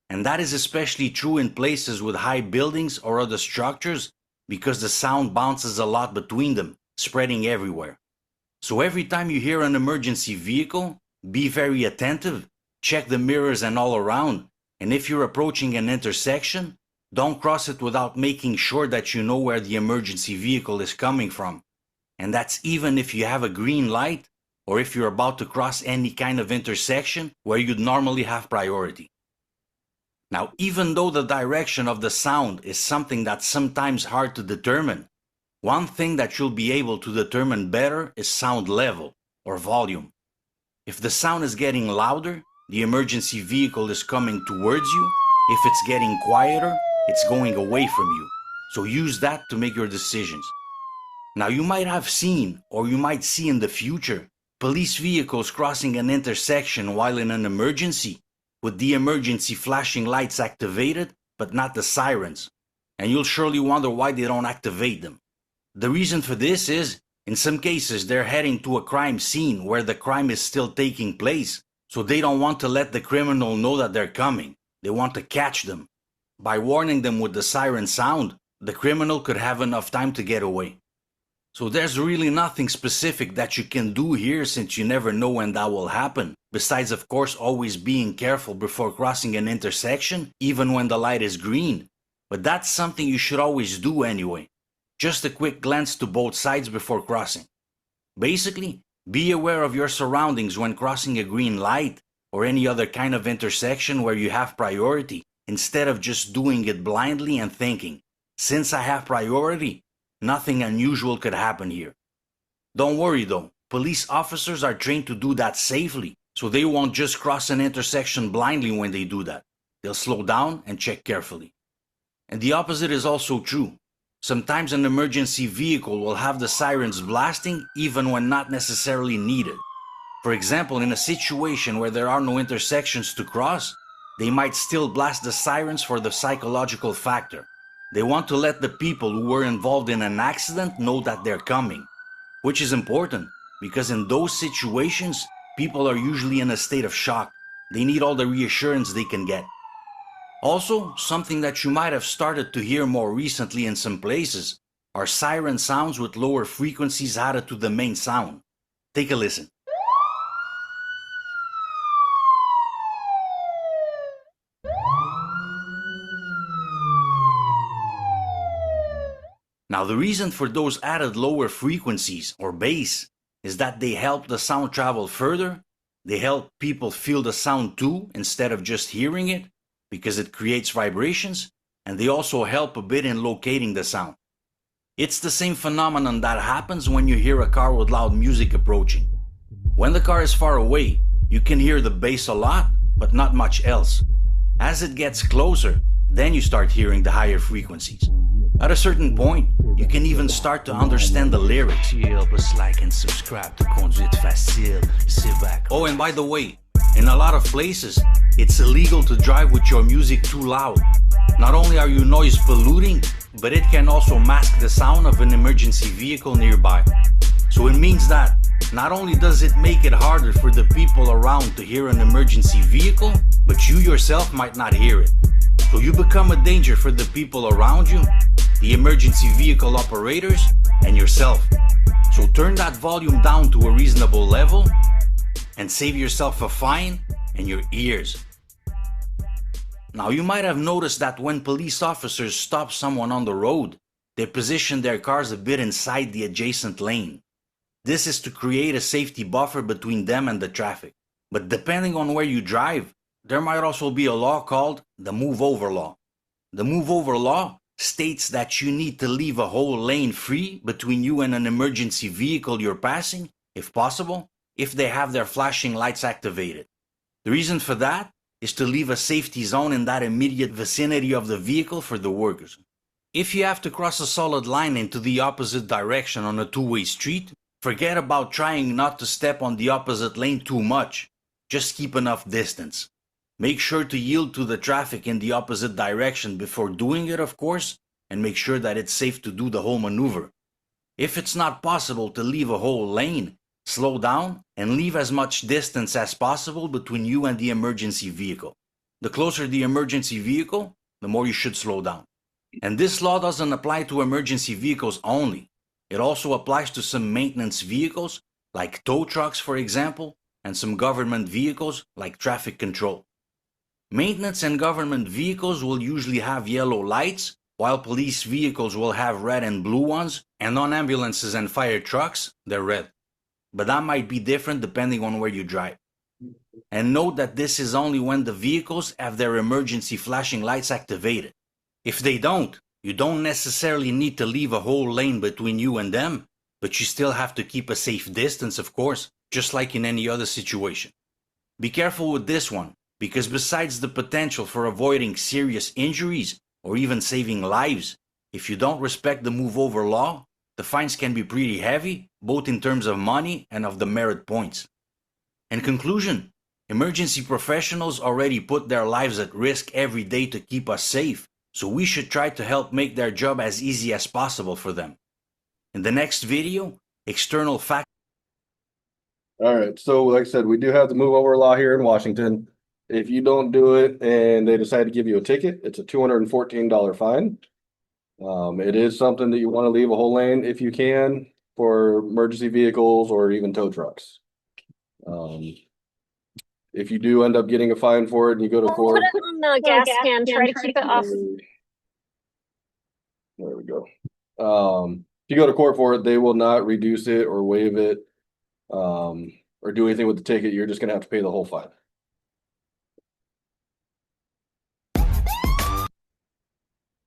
And that is especially true in places with high buildings or other structures because the sound bounces a lot between them, spreading everywhere. So every time you hear an emergency vehicle, be very attentive, check the mirrors and all around, and if you're approaching an intersection, don't cross it without making sure that you know where the emergency vehicle is coming from. And that's even if you have a green light or if you're about to cross any kind of intersection where you'd normally have priority. Now, even though the direction of the sound is something that's sometimes hard to determine, one thing that you'll be able to determine better is sound level or volume. If the sound is getting louder, the emergency vehicle is coming towards you. If it's getting quieter, it's going away from you. So use that to make your decisions. Now, you might have seen, or you might see in the future, police vehicles crossing an intersection while in an emergency, with the emergency flashing lights activated, but not the sirens. And you'll surely wonder why they don't activate them. The reason for this is, in some cases, they're heading to a crime scene where the crime is still taking place, so they don't want to let the criminal know that they're coming. They want to catch them. By warning them with the siren sound, the criminal could have enough time to get away. So there's really nothing specific that you can do here since you never know when that will happen, besides of course always being careful before crossing an intersection, even when the light is green. But that's something you should always do anyway. Just a quick glance to both sides before crossing. Basically, be aware of your surroundings when crossing a green light or any other kind of intersection where you have priority, instead of just doing it blindly and thinking, since I have priority, nothing unusual could happen here. Don't worry though, police officers are trained to do that safely, so they won't just cross an intersection blindly when they do that. They'll slow down and check carefully. And the opposite is also true. Sometimes an emergency vehicle will have the sirens blasting even when not necessarily needed. For example, in a situation where there are no intersections to cross, they might still blast the sirens for the psychological factor. They want to let the people who were involved in an accident know that they're coming, which is important because in those situations, people are usually in a state of shock. They need all the reassurance they can get. Also, something that you might have started to hear more recently in some places are siren sounds with lower frequencies added to the main sound. Take a listen. Now, the reason for those added lower frequencies or bass is that they help the sound travel further, they help people feel the sound too instead of just hearing it because it creates vibrations, and they also help a bit in locating the sound. It's the same phenomenon that happens when you hear a car with loud music approaching. When the car is far away, you can hear the bass a lot, but not much else. As it gets closer, then you start hearing the higher frequencies. At a certain point, you can even start to understand the lyrics. Plus like and subscribe to Conduite Facile. Sit back. Oh, and by the way, in a lot of places, it's illegal to drive with your music too loud. Not only are you noise polluting, but it can also mask the sound of an emergency vehicle nearby. So it means that not only does it make it harder for the people around to hear an emergency vehicle, but you yourself might not hear it. So you become a danger for the people around you, the emergency vehicle operators, and yourself. So turn that volume down to a reasonable level and save yourself a fine and your ears. Now, you might have noticed that when police officers stop someone on the road, they position their cars a bit inside the adjacent lane. This is to create a safety buffer between them and the traffic. But depending on where you drive, there might also be a law called the Move Over Law. The Move Over Law states that you need to leave a whole lane free between you and an emergency vehicle you're passing, if possible, if they have their flashing lights activated. The reason for that is to leave a safety zone in that immediate vicinity of the vehicle for the workers. If you have to cross a solid line into the opposite direction on a two-way street, forget about trying not to step on the opposite lane too much. Just keep enough distance. Make sure to yield to the traffic in the opposite direction before doing it, of course, and make sure that it's safe to do the whole maneuver. If it's not possible to leave a whole lane, slow down and leave as much distance as possible between you and the emergency vehicle. The closer the emergency vehicle, the more you should slow down. And this law doesn't apply to emergency vehicles only. It also applies to some maintenance vehicles, like tow trucks, for example, and some government vehicles, like traffic control. Maintenance and government vehicles will usually have yellow lights, while police vehicles will have red and blue ones, and on ambulances and fire trucks, they're red. But that might be different depending on where you drive. And note that this is only when the vehicles have their emergency flashing lights activated. If they don't, you don't necessarily need to leave a whole lane between you and them, but you still have to keep a safe distance, of course, just like in any other situation. Be careful with this one, because besides the potential for avoiding serious injuries or even saving lives, if you don't respect the move over law, the fines can be pretty heavy, both in terms of money and of the merit points. In conclusion, emergency professionals already put their lives at risk every day to keep us safe, so we should try to help make their job as easy as possible for them. In the next video, external factors. All right, so like I said, we do have the move over law here in Washington. If you don't do it and they decide to give you a ticket, it's a $214 fine. It is something that you want to leave a whole lane if you can for emergency vehicles or even tow trucks. If you do end up getting a fine for it and you go to court. Put it on the gas can, try to keep it off. There we go. If you go to court for it, they will not reduce it or waive it, or do anything with the ticket. You're just gonna have to pay the whole fine.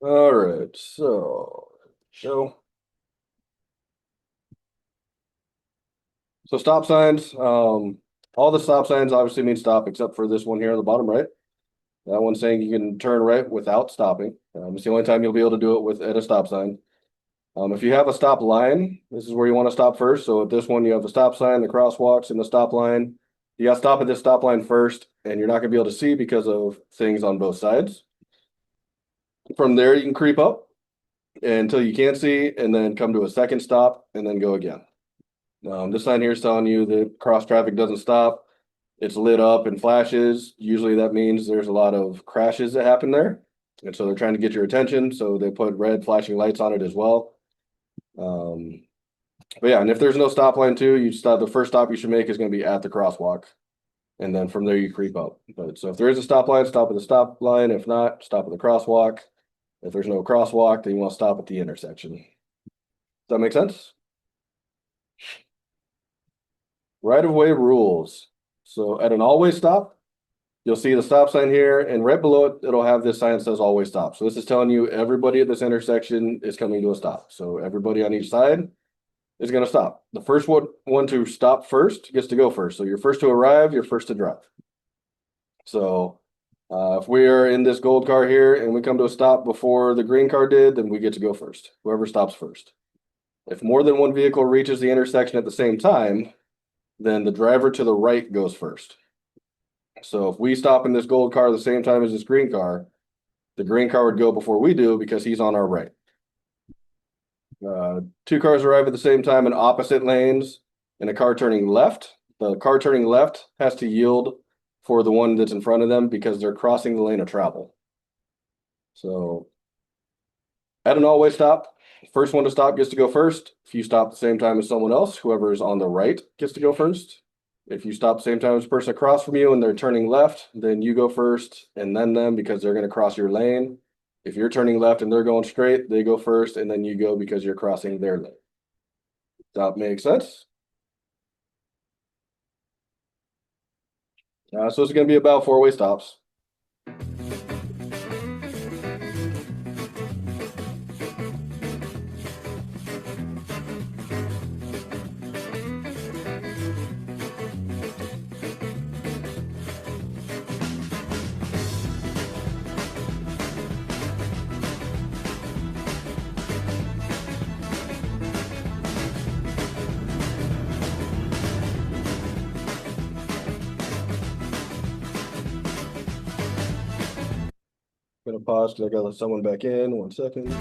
All right, so stop signs, all the stop signs obviously mean stop except for this one here on the bottom right. That one's saying you can turn right without stopping. It's the only time you'll be able to do it at a stop sign. If you have a stop line, this is where you want to stop first. So at this one, you have the stop sign, the crosswalks, and the stop line. You got to stop at this stop line first, and you're not going to be able to see because of things on both sides. From there, you can creep up until you can't see, and then come to a second stop, and then go again. This sign here is telling you that cross traffic doesn't stop. It's lit up and flashes. Usually that means there's a lot of crashes that happen there. And so they're trying to get your attention. So they put red flashing lights on it as well. But yeah, and if there's no stop line too, you stop. The first stop you should make is going to be at the crosswalk. And then from there you creep up. But so if there is a stop line, stop at the stop line. If not, stop at the crosswalk. If there's no crosswalk, then you want to stop at the intersection. Does that make sense? Right-of-way rules. So at an always stop, you'll see the stop sign here, and right below it, it'll have this sign that says always stop. So this is telling you everybody at this intersection is coming to a stop. So everybody on each side is going to stop. The first one to stop first gets to go first. So you're first to arrive, you're first to drive. So if we are in this gold car here and we come to a stop before the green car did, then we get to go first. Whoever stops first. If more than one vehicle reaches the intersection at the same time, then the driver to the right goes first. So if we stop in this gold car at the same time as this green car, the green car would go before we do because he's on our right. Two cars arrive at the same time in opposite lanes and a car turning left. The car turning left has to yield for the one that's in front of them because they're crossing the lane of travel. So at an always stop, first one to stop gets to go first. If you stop at the same time as someone else, whoever is on the right gets to go first. If you stop at the same time as the person across from you and they're turning left, then you go first and then them because they're going to cross your lane. If you're turning left and they're going straight, they go first and then you go because you're crossing their lane. Does that make sense? So it's going to be about four-way stops. I'm gonna pause because I gotta let someone back in. 1 second.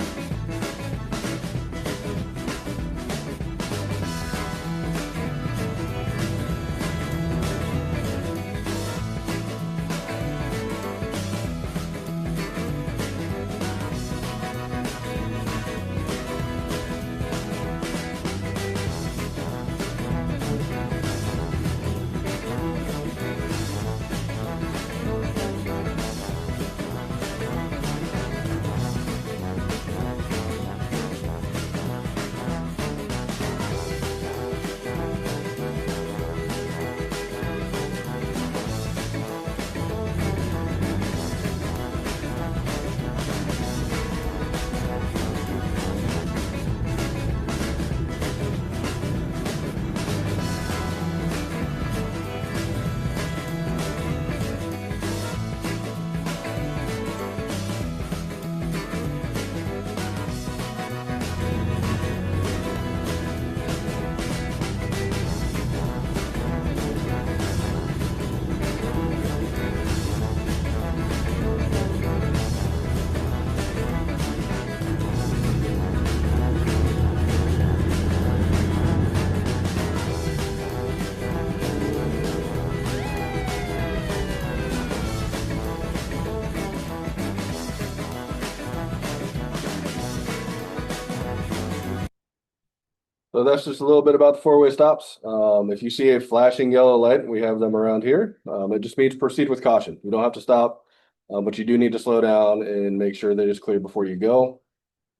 So that's just a little bit about the four-way stops. If you see a flashing yellow light, we have them around here. It just means proceed with caution. You don't have to stop, but you do need to slow down and make sure that it's clear before you go.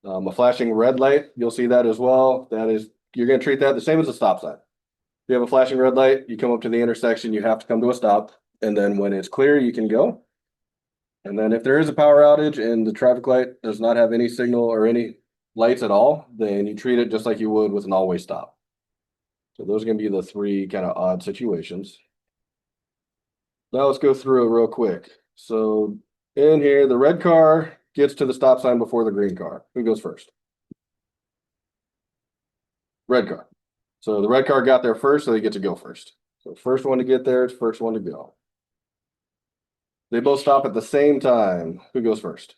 A flashing red light, you'll see that as well. That is, you're going to treat that the same as a stop sign. If you have a flashing red light, you come up to the intersection, you have to come to a stop. And then when it's clear, you can go. And then if there is a power outage and the traffic light does not have any signal or any lights at all, then you treat it just like you would with an all-way stop. So those are going to be the three kind of odd situations. Now let's go through it real quick. So in here, the red car gets to the stop sign before the green car. Who goes first? Red car. So the red car got there first, so they get to go first. So first one to get there, it's first one to go. They both stop at the same time. Who goes first?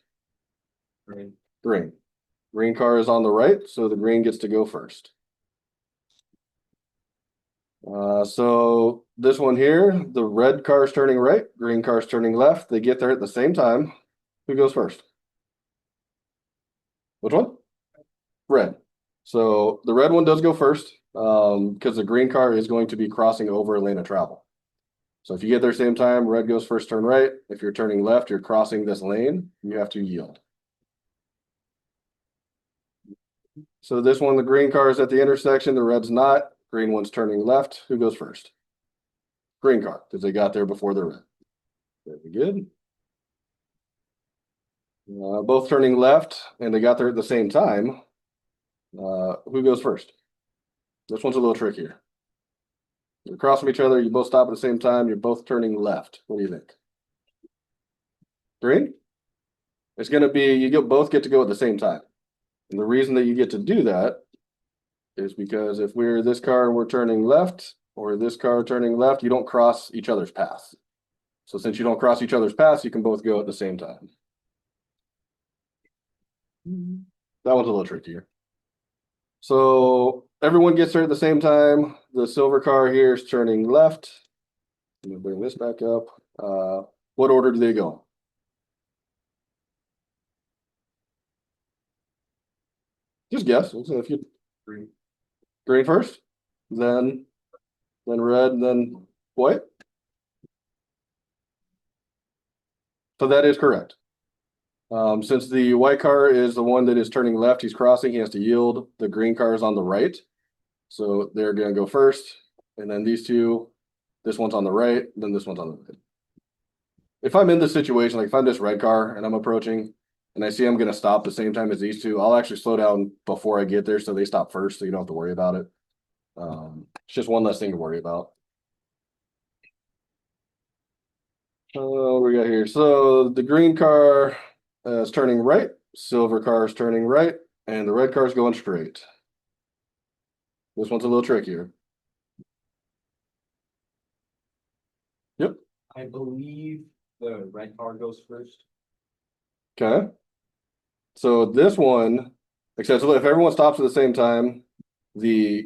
Green. Green. Green car is on the right, so the green gets to go first. So this one here, the red car is turning right, green car is turning left. They get there at the same time. Who goes first? Which one? Red. So the red one does go first, because the green car is going to be crossing over a lane of travel. So if you get there same time, red goes first, turn right. If you're turning left, you're crossing this lane, you have to yield. So this one, the green car is at the intersection, the red's not. Green one's turning left. Who goes first? Green car, because they got there before the red. Very good. Both turning left, and they got there at the same time. Who goes first? This one's a little trickier. You're crossing each other, you both stop at the same time, you're both turning left. What do you think? Green? It's gonna be, both get to go at the same time. And the reason that you get to do that is because if we're this car and we're turning left, or this car turning left, you don't cross each other's paths. So since you don't cross each other's paths, you can both go at the same time. That one's a little trickier. So everyone gets there at the same time. The silver car here is turning left. Let me bring this back up. What order do they go? Just guess. So if you green first, then red, then white. So that is correct. Since the white car is the one that is turning left, he's crossing, he has to yield. The green car is on the right. So they're gonna go first, and then these two, this one's on the right, then this one's on the right. If I'm in this situation, like if I'm this red car and I'm approaching and I see I'm gonna stop the same time as these two, I'll actually slow down before I get there so they stop first, so you don't have to worry about it. It's just one less thing to worry about. What we got here? So the green car is turning right, silver car is turning right, and the red car is going straight. This one's a little trickier. Yep. I believe the red car goes first. Okay. So this one, except if everyone stops at the same time, the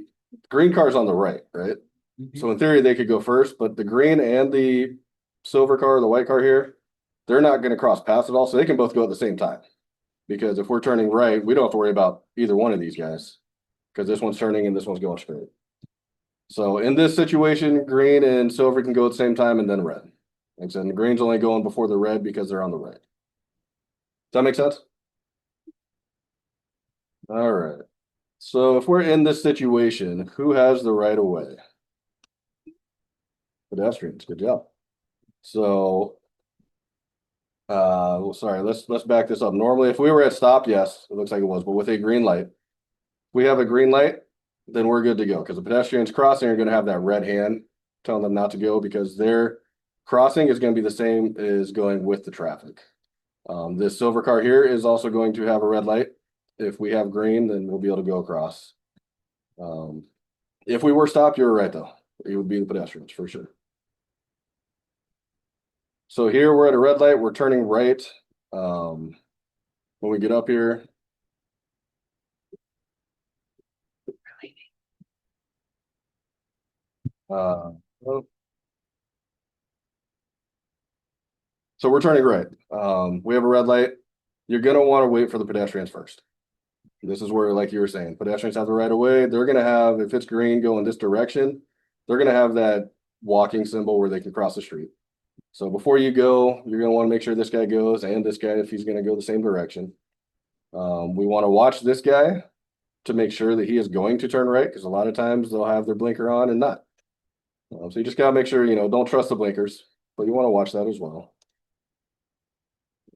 green car is on the right, right? So in theory, they could go first, but the green and the silver car, the white car here, they're not going to cross paths at all, so they can both go at the same time. Because if we're turning right, we don't have to worry about either one of these guys, because this one's turning and this one's going straight. So in this situation, green and silver can go at the same time, and then red. Like I said, the green's only going before the red because they're on the right. Does that make sense? All right. So if we're in this situation, who has the right of way? Pedestrians. Good job. So, well, sorry, let's back this up. Normally, if we were at stop, yes, it looks like it was, but with a green light, if we have a green light, then we're good to go, because the pedestrians crossing are going to have that red hand telling them not to go, because their crossing is going to be the same as going with the traffic. This silver car here is also going to have a red light. If we have green, then we'll be able to go across. If we were stopped, you're right though. It would be the pedestrians for sure. So here we're at a red light, we're turning right. When we get up here. So we're turning right. We have a red light. You're gonna want to wait for the pedestrians first. This is where, like you were saying, pedestrians have the right of way. They're gonna have, if it's green going this direction, they're gonna have that walking symbol where they can cross the street. So before you go, you're gonna want to make sure this guy goes and this guy if he's gonna go the same direction. We want to watch this guy to make sure that he is going to turn right, because a lot of times they'll have their blinker on and not. So you just gotta make sure, don't trust the blinkers, but you want to watch that as well.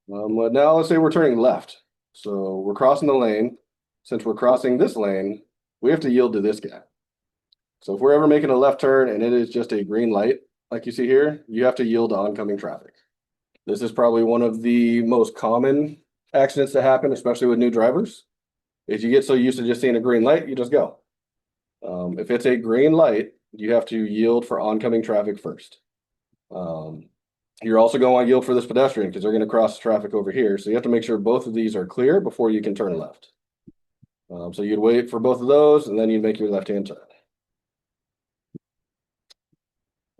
But now let's say we're turning left. So we're crossing the lane. Since we're crossing this lane, we have to yield to this guy. So if we're ever making a left turn and it is just a green light, like you see here, you have to yield to oncoming traffic. This is probably one of the most common accidents that happen, especially with new drivers. Is you get so used to just seeing a green light, you just go. If it's a green light, you have to yield for oncoming traffic first. You're also going to want to yield for this pedestrian because they're going to cross traffic over here. So you have to make sure both of these are clear before you can turn left. So you'd wait for both of those and then you'd make your left-hand turn.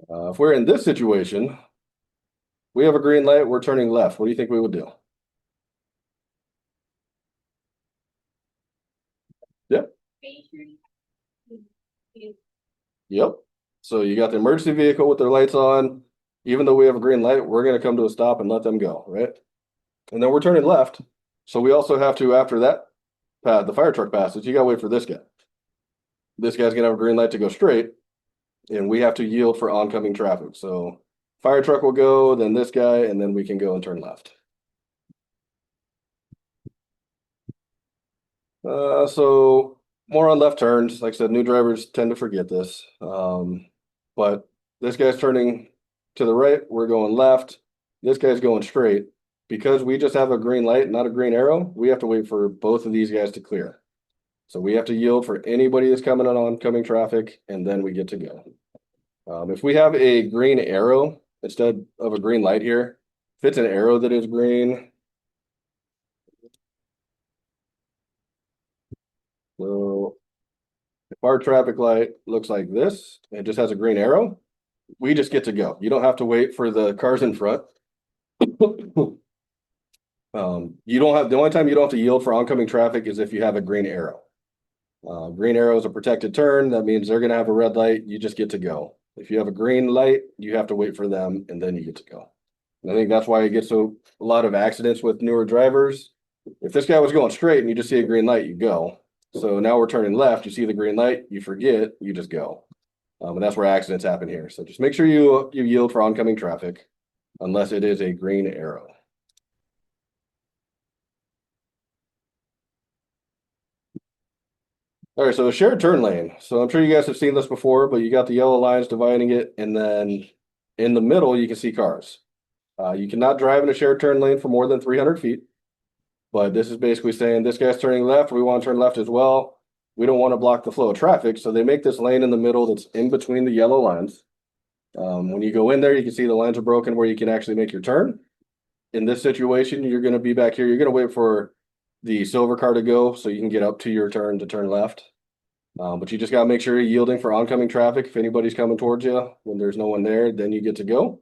If we're in this situation, we have a green light, we're turning left. What do you think we would do? Yep. Yep. So you got the emergency vehicle with their lights on. Even though we have a green light, we're going to come to a stop and let them go, right? And then we're turning left. So we also have to, after that, the fire truck passes, you got to wait for this guy. This guy's going to have a green light to go straight, and we have to yield for oncoming traffic. So fire truck will go, then this guy, and then we can go and turn left. So more on left turns. Like I said, new drivers tend to forget this. But this guy's turning to the right, we're going left. This guy's going straight. Because we just have a green light, not a green arrow, we have to wait for both of these guys to clear. So we have to yield for anybody that's coming on oncoming traffic, and then we get to go. If we have a green arrow instead of a green light here, if it's an arrow that is green, so if our traffic light looks like this, it just has a green arrow, we just get to go. You don't have to wait for the cars in front. You don't have, the only time you don't have to yield for oncoming traffic is if you have a green arrow. Green arrow is a protected turn. That means they're going to have a red light. You just get to go. If you have a green light, you have to wait for them and then you get to go. And I think that's why you get a lot of accidents with newer drivers. If this guy was going straight and you just see a green light, you go. So now we're turning left. You see the green light, you forget, you just go. And that's where accidents happen here. So just make sure you yield for oncoming traffic unless it is a green arrow. All right, so a shared turn lane. So I'm sure you guys have seen this before, but you got the yellow lines dividing it, and then in the middle, you can see cars. You cannot drive in a shared turn lane for more than 300 feet. But this is basically saying this guy's turning left, we want to turn left as well. We don't want to block the flow of traffic, so they make this lane in the middle that's in between the yellow lines. When you go in there, you can see the lines are broken where you can actually make your turn. In this situation, you're going to be back here. You're going to wait for the silver car to go so you can get up to your turn to turn left. But you just got to make sure you're yielding for oncoming traffic. If anybody's coming towards you, when there's no one there, then you get to go.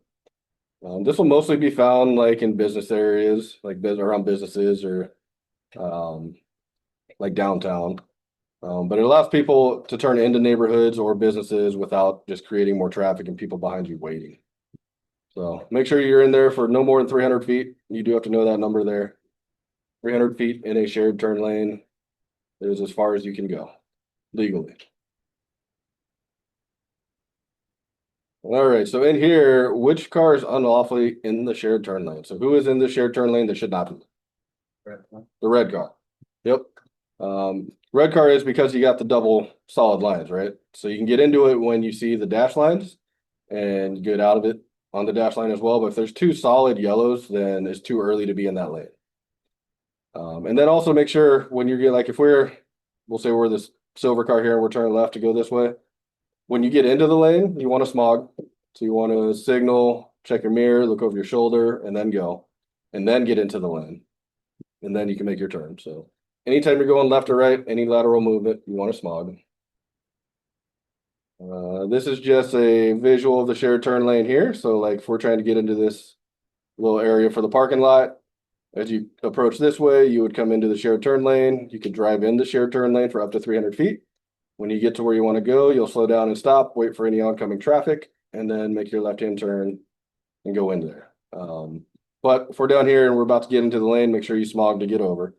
This will mostly be found like in business areas, like around businesses or like downtown. But it allows people to turn into neighborhoods or businesses without just creating more traffic and people behind you waiting. So make sure you're in there for no more than 300 feet. You do have to know that number there. 300 feet in a shared turn lane is as far as you can go legally. All right, so in here, which car is unlawfully in the shared turn lane? So who is in the shared turn lane that should not be? The red car. Yep. Red car is because you got the double solid lines, right? So you can get into it when you see the dash lines and get out of it on the dash line as well. But if there's two solid yellows, then it's too early to be in that lane. And then also make sure when you're getting, like if we'll say we're this silver car here and we're turning left to go this way. When you get into the lane, you want to smog. So you want to signal, check your mirror, look over your shoulder, and then go. And then get into the lane. And then you can make your turn. So anytime you're going left or right, any lateral movement, you want to smog. This is just a visual of the shared turn lane here. So like if we're trying to get into this little area for the parking lot, As you approach this way, you would come into the shared turn lane. You could drive into shared turn lane for up to 300 feet. When you get to where you want to go, you'll slow down and stop, wait for any oncoming traffic, and then make your left-hand turn and go into there. But if we're down here and we're about to get into the lane, make sure you smog to get over.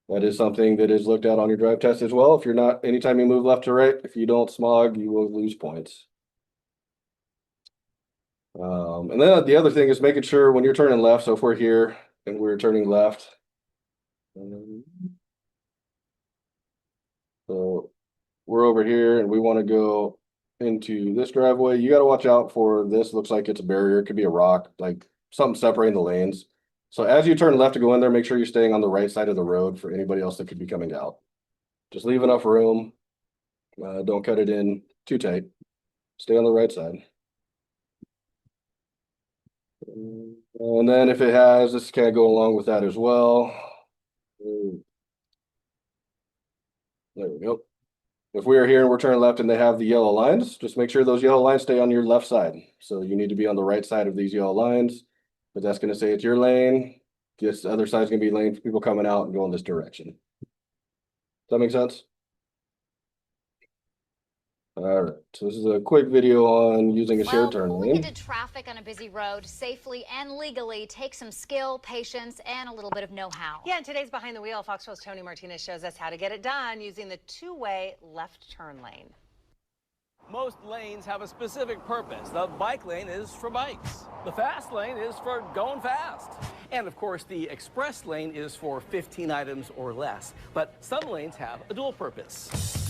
That is something that is looked at on your drive test as well. If you're not, anytime you move left to right, if you don't smog, you will lose points. And then the other thing is making sure when you're turning left, so if we're here and we're turning left. So we're over here and we want to go into this driveway. You got to watch out for this. Looks like it's a barrier. It could be a rock, like something separating the lanes. So as you turn left to go in there, make sure you're staying on the right side of the road for anybody else that could be coming out. Just leave enough room. Don't cut it in too tight. Stay on the right side. And then if it has, this kind of go along with that as well. There we go. If we are here and we're turning left and they have the yellow lines, just make sure those yellow lines stay on your left side. So you need to be on the right side of these yellow lines, but that's going to say it's your lane. This other side's going to be lane for people coming out and going this direction. Does that make sense? All right, so this is a quick video on using a shared turn pulling lane. into traffic on a busy road safely and legally takes some skill, patience, and a little bit of know-how. Yeah, and today's Behind the Wheel, Fox 12's Tony Martinez shows us how to get it done using the two-way left turn lane. Most lanes have a specific purpose. The bike lane is for bikes. The fast lane is for going fast. And of course, the express lane is for 15 items or less. But some lanes have a dual purpose.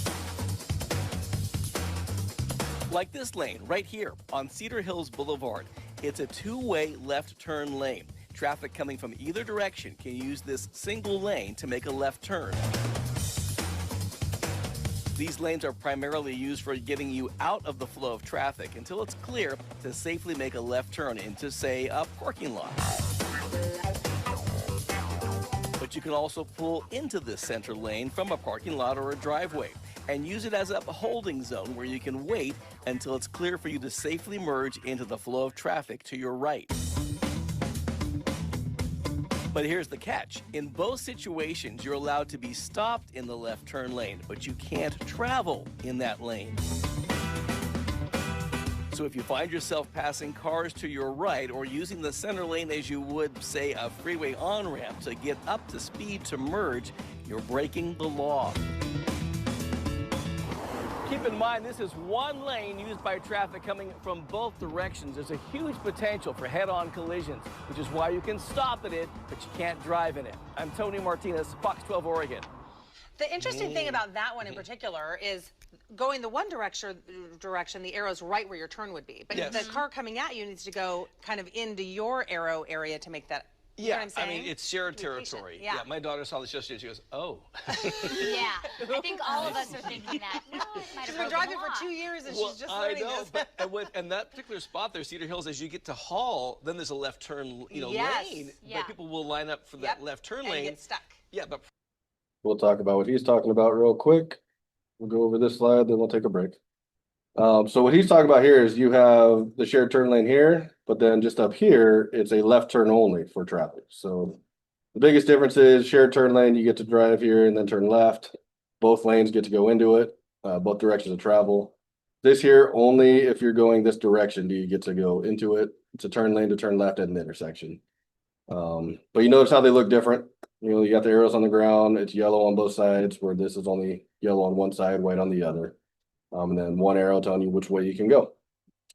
Like this lane right here on Cedar Hills Boulevard. It's a two-way left turn lane. Traffic coming from either direction can use this single lane to make a left turn. These lanes are primarily used for getting you out of the flow of traffic until it's clear to safely make a left turn into, say, a parking lot. But you can also pull into this center lane from a parking lot or a driveway and use it as a holding zone where you can wait until it's clear for you to safely merge into the flow of traffic to your right. But here's the catch. In both situations, you're allowed to be stopped in the left turn lane, but you can't travel in that lane. So if you find yourself passing cars to your right or using the center lane as you would, say, a freeway on-ramp to get up to speed to merge, you're breaking the law. Keep in mind, this is one lane used by traffic coming from both directions. There's a huge potential for head-on collisions, which is why you can stop at it, but you can't drive in it. I'm Tony Martinez, Fox 12 Oregon. The interesting thing about that one in particular is going the one direction, the arrow's right where your turn would be. But Yes. the car coming at you needs to go kind of into your arrow area to make that. You know what I'm saying? I mean, it's shared Be patient. territory. Yeah. My daughter saw this yesterday. She goes, oh. Yeah, I think all of us are thinking that. No, it might She's have been broken driving the law. for 2 years and Well, she's just I learning know, this. and that particular spot there, Cedar Hills, as you get to Hall, then there's a left turn, Yes. lane. Yeah. But people will line up for that left turn and lane. get stuck. Yeah, but We'll talk about what he's talking about real quick. We'll go over this slide, then we'll take a break. So what he's talking about here is you have the shared turn lane here, but then just up here, it's a left turn only for traffic. So the biggest difference is shared turn lane, you get to drive here and then turn left. Both lanes get to go into it, both directions of travel. This here, only if you're going this direction do you get to go into it. It's a turn lane to turn left at an intersection. But you notice how they look different. You got the arrows on the ground, it's yellow on both sides, where this is only yellow on one side, white on the other. And then one arrow telling you which way you can go.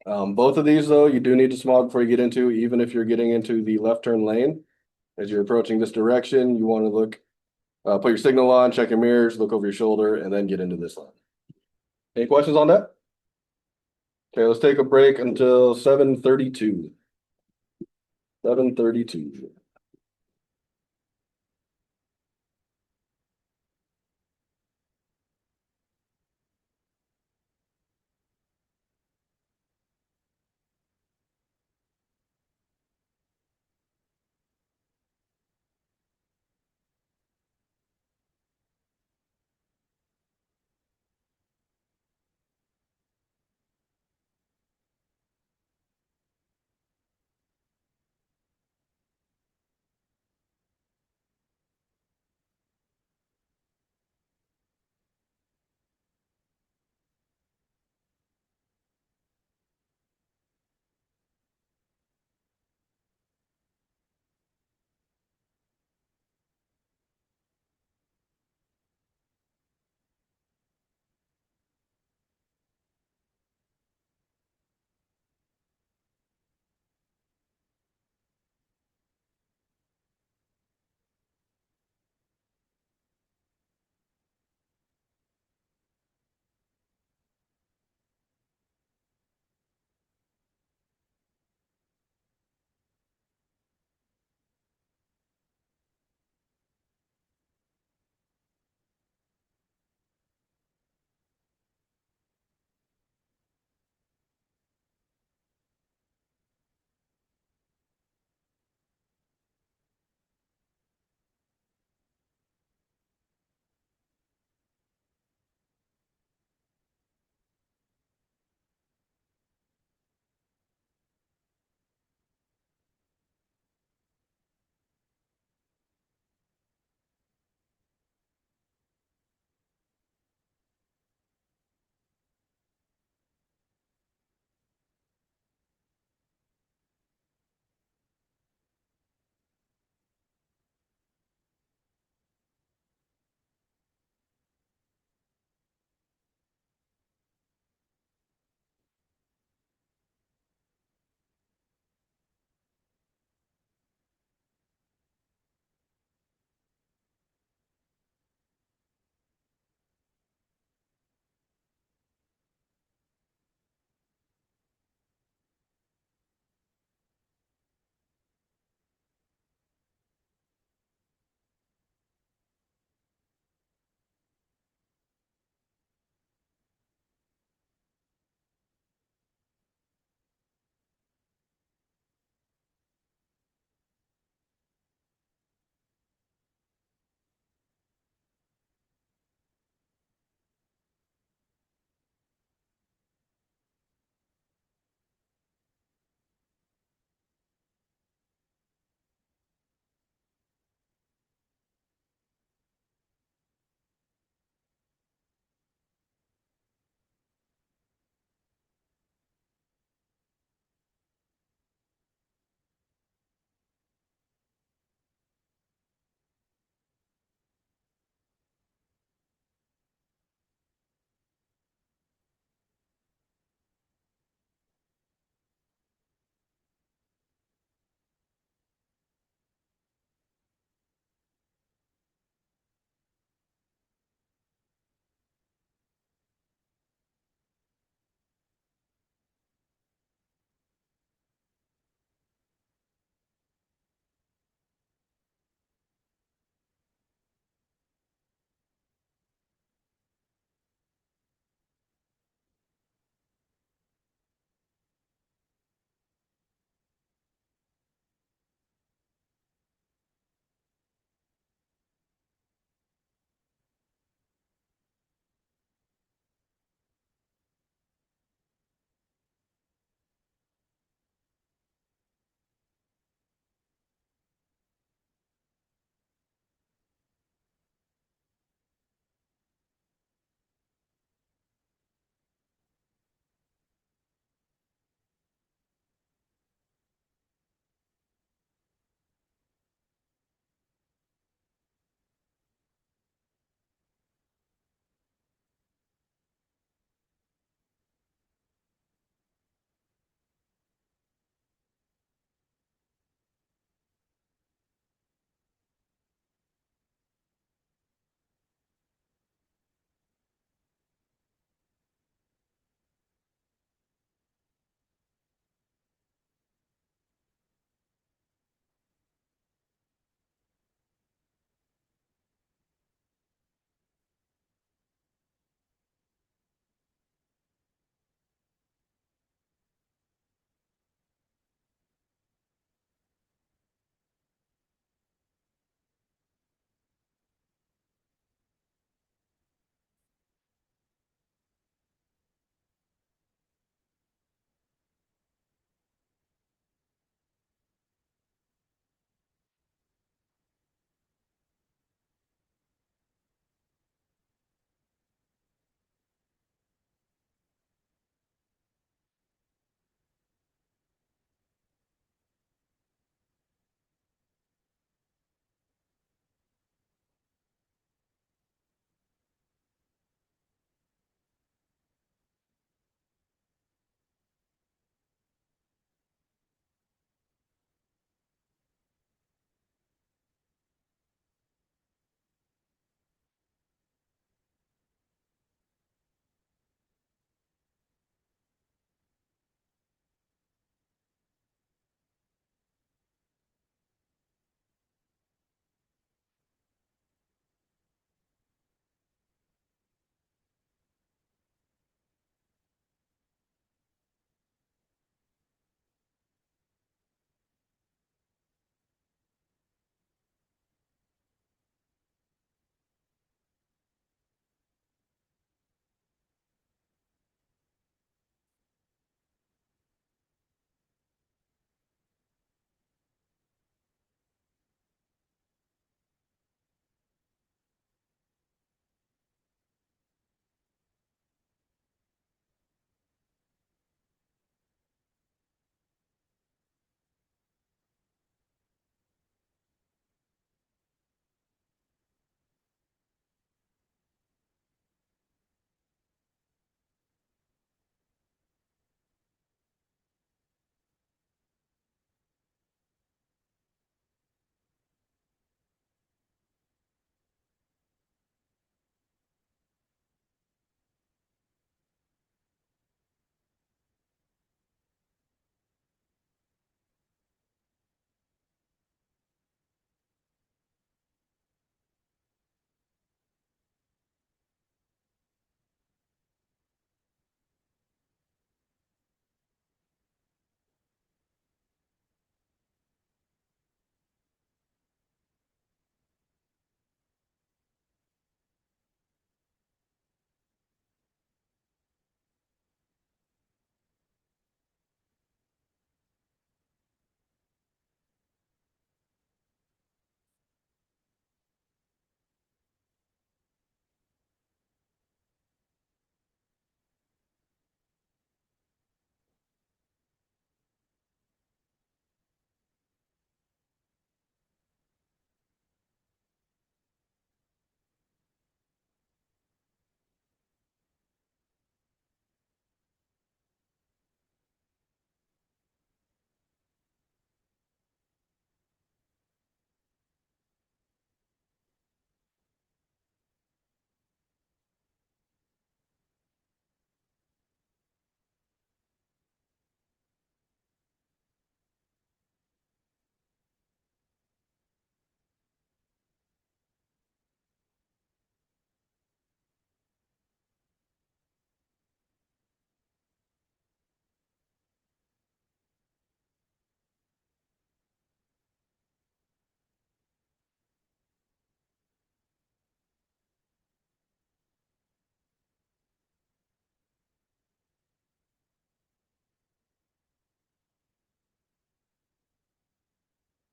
Both of these though, you do need to smog before you get into, even if you're getting into the left turn lane. As you're approaching this direction, you want to look, put your signal on, check your mirrors, look over your shoulder, and then get into this line. Any questions on that? Okay, let's take a break until 7:32. 7:32.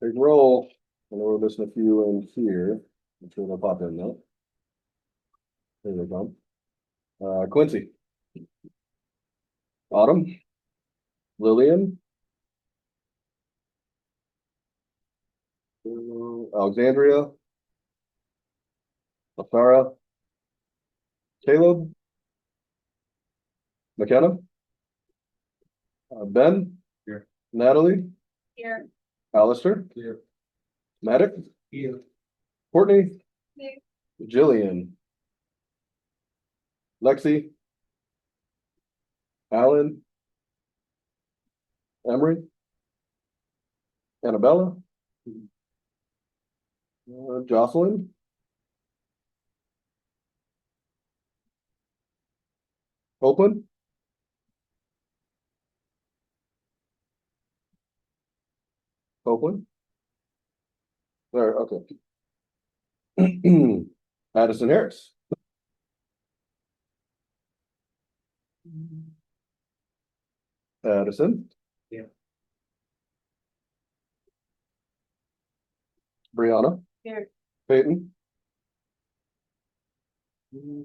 Big roll. I know we're missing a few in here. I'm sure they'll pop in though. There they come. Quincy. Autumn. Lillian. Alexandria. Afara. Caleb. McKenna. Ben. Here. Natalie. Here. Alistair. Here. Maddox. Here. Courtney. Here. Jillian. Lexi. Alan. Emery. Annabella. Jocelyn. Oakland. Oakland. There, okay. Addison Harris. Addison. Yeah. Brianna. Here. Peyton.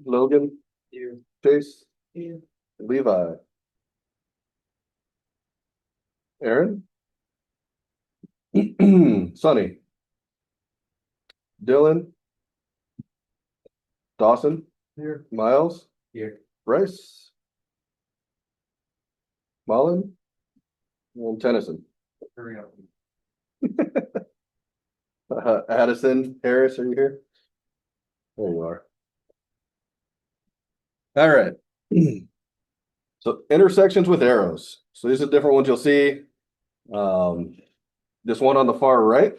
Logan. Here. Chase. Here. Levi. Aaron. Sonny. Dylan. Dawson. Here. Miles. Here. Bryce. Mullen. And Tennyson. Hurry up. Addison Harris, are you here? There you are. All right. So intersections with arrows. So these are different ones you'll see. This one on the far right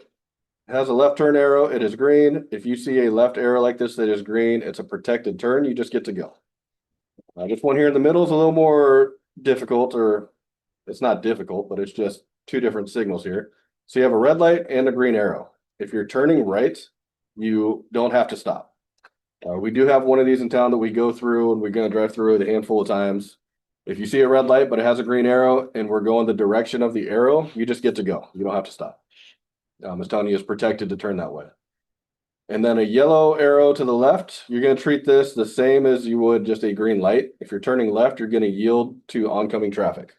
has a left turn arrow. It is green. If you see a left arrow like this that is green, it's a protected turn. You just get to go. This one here in the middle is a little more difficult, or it's not difficult, but it's just two different signals here. So you have a red light and a green arrow. If you're turning right, you don't have to stop. We do have one of these in town that we go through, and we're going to drive through it a handful of times. If you see a red light, but it has a green arrow and we're going the direction of the arrow, you just get to go. You don't have to stop. It's telling you it's protected to turn that way. And then a yellow arrow to the left, you're going to treat this the same as you would just a green light. If you're turning left, you're going to yield to oncoming traffic.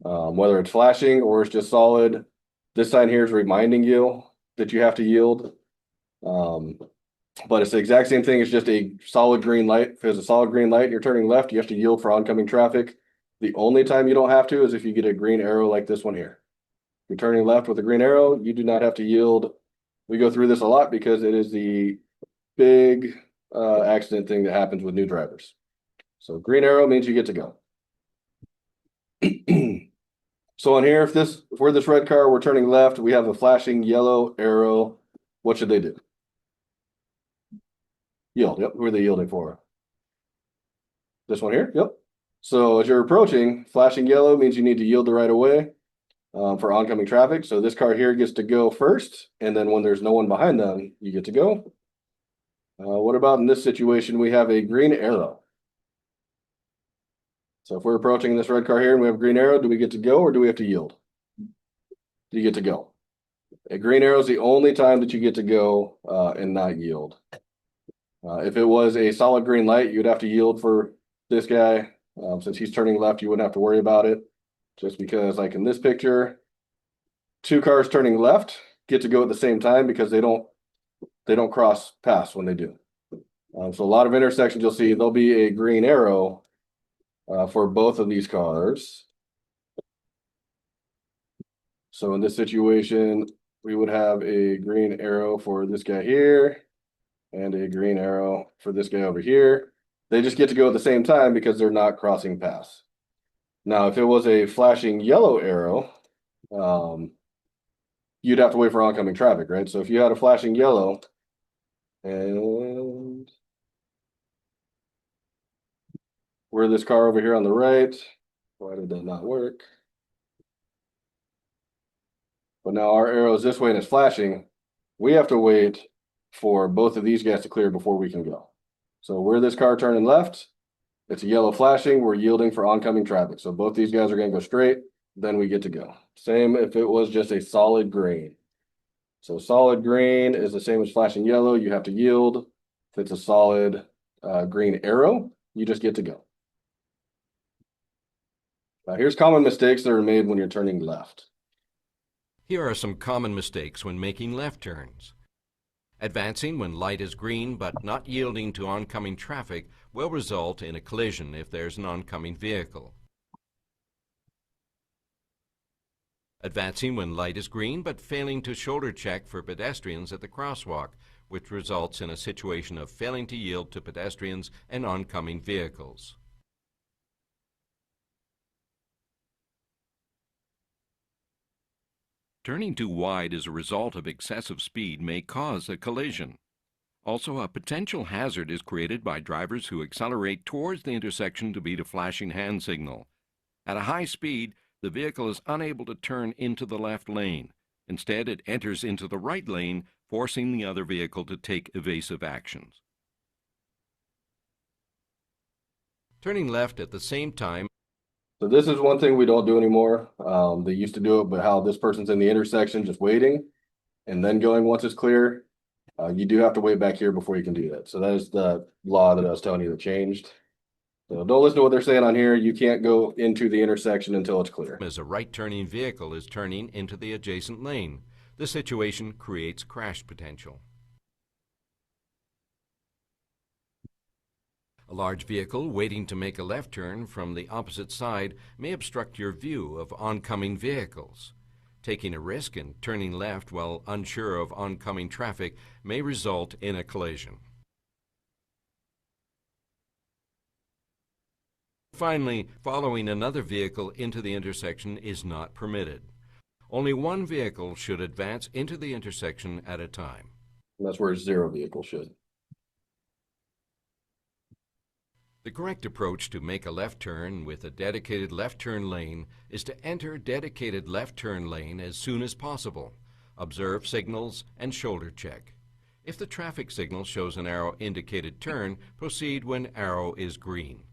Whether it's flashing or it's just solid, this sign here is reminding you that you have to yield. But it's the exact same thing. It's just a solid green light. If there's a solid green light and you're turning left, you have to yield for oncoming traffic. The only time you don't have to is if you get a green arrow like this one here. If you're turning left with a green arrow, you do not have to yield. We go through this a lot because it is the big accident thing that happens with new drivers. So green arrow means you get to go. So on here, if we're this red car, we're turning left, we have a flashing yellow arrow. What should they do? Yield. Yep. Who are they yielding for? This one here. Yep. So as you're approaching, flashing yellow means you need to yield the right of way for oncoming traffic. So this car here gets to go first, and then when there's no one behind them, you get to go. What about in this situation? We have a green arrow. So if we're approaching this red car here and we have a green arrow, do we get to go or do we have to yield? You get to go. A green arrow is the only time that you get to go and not yield. If it was a solid green light, you'd have to yield for this guy. Since he's turning left, you wouldn't have to worry about it. Just because, like in this picture, two cars turning left get to go at the same time because they don't cross paths when they do. So a lot of intersections you'll see there'll be a green arrow for both of these cars. So in this situation, we would have a green arrow for this guy here and a green arrow for this guy over here. They just get to go at the same time because they're not crossing paths. Now, if it was a flashing yellow arrow, you'd have to wait for oncoming traffic, right? So if you had a flashing yellow and we're this car over here on the right, why did that not work? But now our arrow is this way and it's flashing. We have to wait for both of these guys to clear before we can go. So we're this car turning left. It's a yellow flashing. We're yielding for oncoming traffic. So both these guys are going to go straight. Then we get to go. Same if it was just a solid green. So solid green is the same as flashing yellow. You have to yield. If it's a solid green arrow, you just get to go. Now here's common mistakes that are made when you're turning left. Here are some common mistakes when making left turns. Advancing when light is green but not yielding to oncoming traffic will result in a collision if there's an oncoming vehicle. Advancing when light is green but failing to shoulder check for pedestrians at the crosswalk, which results in a situation of failing to yield to pedestrians and oncoming vehicles. Turning too wide as a result of excessive speed may cause a collision. Also, a potential hazard is created by drivers who accelerate towards the intersection to beat a flashing hand signal. At a high speed, the vehicle is unable to turn into the left lane. Instead, it enters into the right lane, forcing the other vehicle to take evasive actions. Turning left at the same time. So this is one thing we don't do anymore. They used to do it, but how this person's in the intersection just waiting and then going once it's clear. You do have to wait back here before you can do that. So that is the law that I was telling you that changed. So don't listen to what they're saying on here. You can't go into the intersection until it's clear. As a right-turning vehicle is turning into the adjacent lane, this situation creates crash potential. A large vehicle waiting to make a left turn from the opposite side may obstruct your view of oncoming vehicles. Taking a risk and turning left while unsure of oncoming traffic may result in a collision. Finally, following another vehicle into the intersection is not permitted. Only one vehicle should advance into the intersection at a time. And that's where zero vehicle should. The correct approach to make a left turn with a dedicated left turn lane is to enter dedicated left turn lane as soon as possible. Observe signals and shoulder check. If the traffic signal shows an arrow indicated turn, proceed when arrow is green.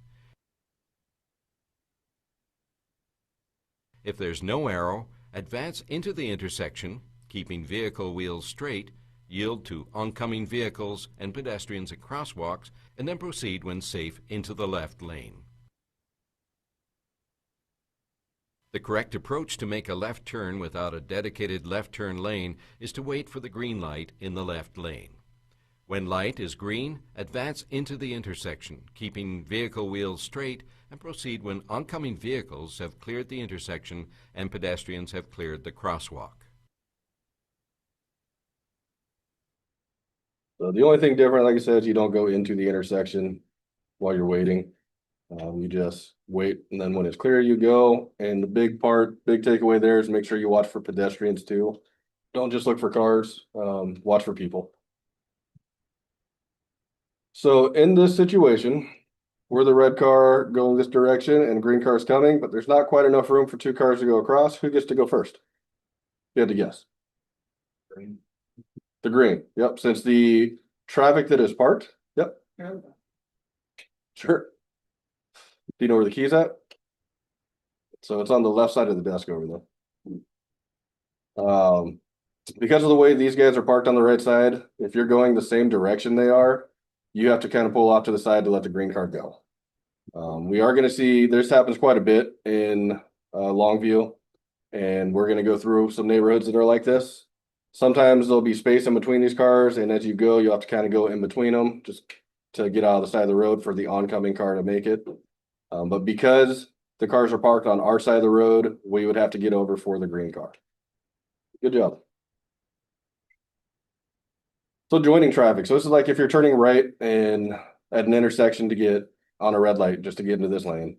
If there's no arrow, advance into the intersection, keeping vehicle wheels straight, yield to oncoming vehicles and pedestrians at crosswalks, and then proceed when safe into the left lane. The correct approach to make a left turn without a dedicated left turn lane is to wait for the green light in the left lane. When light is green, advance into the intersection, keeping vehicle wheels straight, and proceed when oncoming vehicles have cleared the intersection and pedestrians have cleared the crosswalk. So the only thing different, like I said, is you don't go into the intersection while you're waiting. You just wait, and then when it's clear, you go. And the big takeaway there is make sure you watch for pedestrians too. Don't just look for cars, watch for people. So in this situation, we're the red car going this direction and green car is coming, but there's not quite enough room for two cars to go across. Who gets to go first? You had to guess. Green. The green, yep, since the traffic that is parked, yep. Sure. Do you know where the key's at? So it's on the left side of the desk over there. Because of the way these guys are parked on the right side, if you're going the same direction they are, you have to kind of pull off to the side to let the green car go. We are going to see, this happens quite a bit in Longview, and we're going to go through some neighborhoods that are like this. Sometimes there'll be space in between these cars, and as you go, you'll have to kind of go in between them just to get out of the side of the road for the oncoming car to make it. But because the cars are parked on our side of the road, we would have to get over for the green car. Good job. So joining traffic. So this is like if you're turning right and at an intersection to get on a red light just to get into this lane.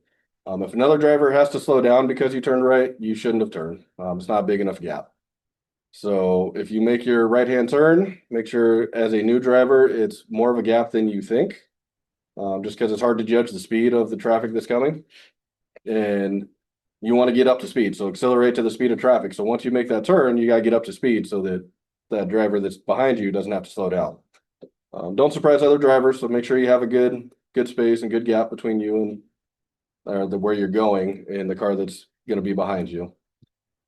If another driver has to slow down because you turned right, you shouldn't have turned. It's not a big enough gap. So if you make your right-hand turn, make sure as a new driver, it's more of a gap than you think, just because it's hard to judge the speed of the traffic that's coming. And you want to get up to speed, so accelerate to the speed of traffic. So once you make that turn, you got to get up to speed so that that driver that's behind you doesn't have to slow down. Don't surprise other drivers, so make sure you have a good space and good gap between you and where you're going and the car that's going to be behind you.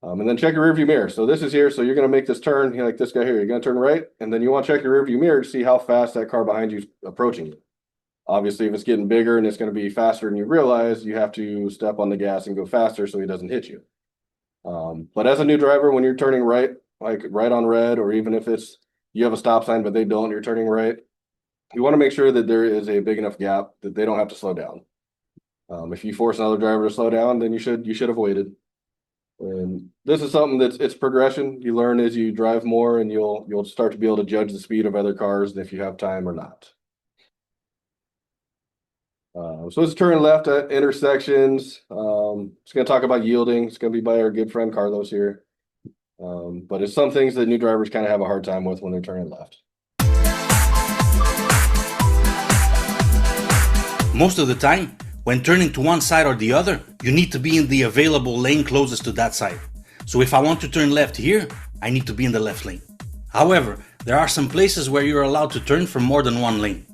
And then check your rearview mirror. So this is here. So you're going to make this turn, like this guy here. You're going to turn right, and then you want to check your rearview mirror to see how fast that car behind you is approaching you. Obviously, if it's getting bigger and it's going to be faster than you realize, you have to step on the gas and go faster so he doesn't hit you. But as a new driver, when you're turning right, like right on red, or even if it's you have a stop sign but they don't, you're turning right, you want to make sure that there is a big enough gap that they don't have to slow down. If you force another driver to slow down, then you should have waited. And this is something it's progression. You learn as you drive more, and you'll start to be able to judge the speed of other cars if you have time or not. So it's turning left at intersections. It's going to talk about yielding. It's going to be by our good friend Carlos here. But it's some things that new drivers kind of have a hard time with when they're turning left. Most of the time, when turning to one side or the other, you need to be in the available lane closest to that side. So if I want to turn left here, I need to be in the left lane. However, there are some places where you're allowed to turn from more than one lane.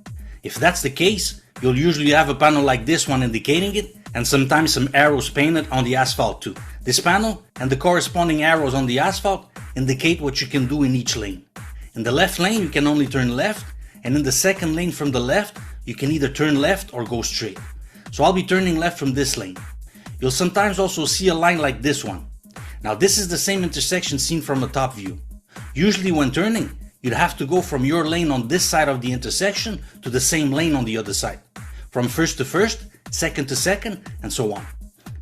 If that's the case, you'll usually have a panel like this one indicating it, and sometimes some arrows painted on the asphalt too. This panel and the corresponding arrows on the asphalt indicate what you can do in each lane. In the left lane, you can only turn left, and in the second lane from the left, you can either turn left or go straight. So I'll be turning left from this lane. You'll sometimes also see a line like this one. Now this is the same intersection seen from the top view. Usually when turning, you'd have to go from your lane on this side of the intersection to the same lane on the other side. From first to first, second to second, and so on.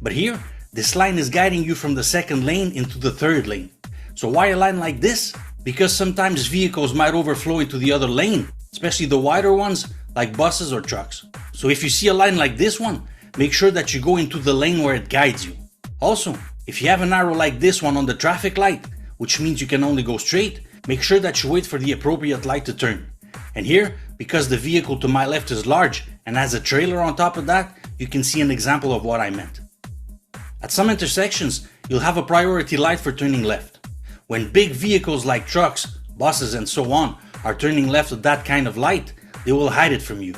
But here, this line is guiding you from the second lane into the third lane. So why a line like this? Because sometimes vehicles might overflow into the other lane, especially the wider ones like buses or trucks. So if you see a line like this one, make sure that you go into the lane where it guides you. Also, if you have an arrow like this one on the traffic light, which means you can only go straight, make sure that you wait for the appropriate light to turn. And here, because the vehicle to my left is large and has a trailer on top of that, you can see an example of what I meant. At some intersections, you'll have a priority light for turning left. When big vehicles like trucks, buses and so on are turning left at that kind of light, they will hide it from you.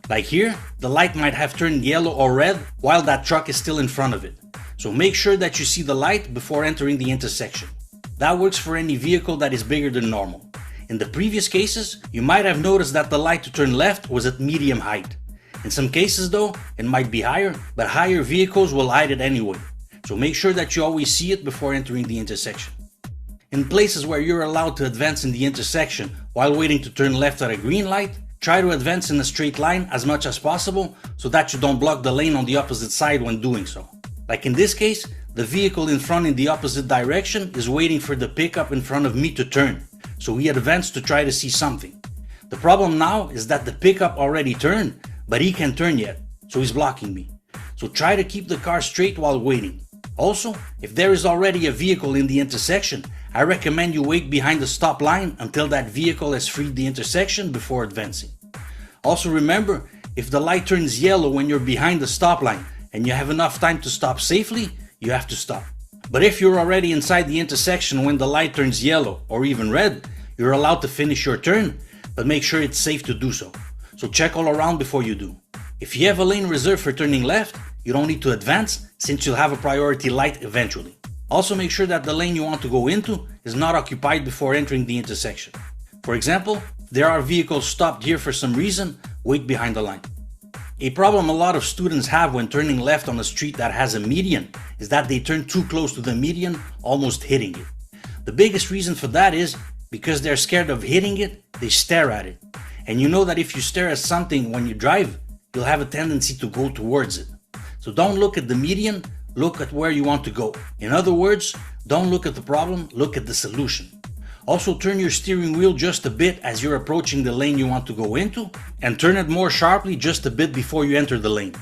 Like here, the light might have turned yellow or red while that truck is still in front of it. So make sure that you see the light before entering the intersection. That works for any vehicle that is bigger than normal. In the previous cases, you might have noticed that the light to turn left was at medium height. In some cases though, it might be higher, but higher vehicles will hide it anyway. So make sure that you always see it before entering the intersection. In places where you're allowed to advance in the intersection while waiting to turn left at a green light, try to advance in a straight line as much as possible so that you don't block the lane on the opposite side when doing so. Like in this case, the vehicle in front in the opposite direction is waiting for the pickup in front of me to turn, so he advanced to try to see something. The problem now is that the pickup already turned, but he can't turn yet, so he's blocking me. So try to keep the car straight while waiting. Also, if there is already a vehicle in the intersection, I recommend you wait behind the stop line until that vehicle has freed the intersection before advancing. Also remember, if the light turns yellow when you're behind the stop line and you have enough time to stop safely, you have to stop. But if you're already inside the intersection when the light turns yellow or even red, you're allowed to finish your turn, but make sure it's safe to do so. So check all around before you do. If you have a lane reserved for turning left, you don't need to advance since you'll have a priority light eventually. Also make sure that the lane you want to go into is not occupied before entering the intersection. For example, if there are vehicles stopped here for some reason, wait behind the line. A problem a lot of students have when turning left on a street that has a median is that they turn too close to the median, almost hitting it. The biggest reason for that is because they're scared of hitting it, they stare at it. And you know that if you stare at something when you drive, you'll have a tendency to go towards it. So don't look at the median, look at where you want to go. In other words, don't look at the problem, look at the solution. Also turn your steering wheel just a bit as you're approaching the lane you want to go into, and turn it more sharply just a bit before you enter the lane.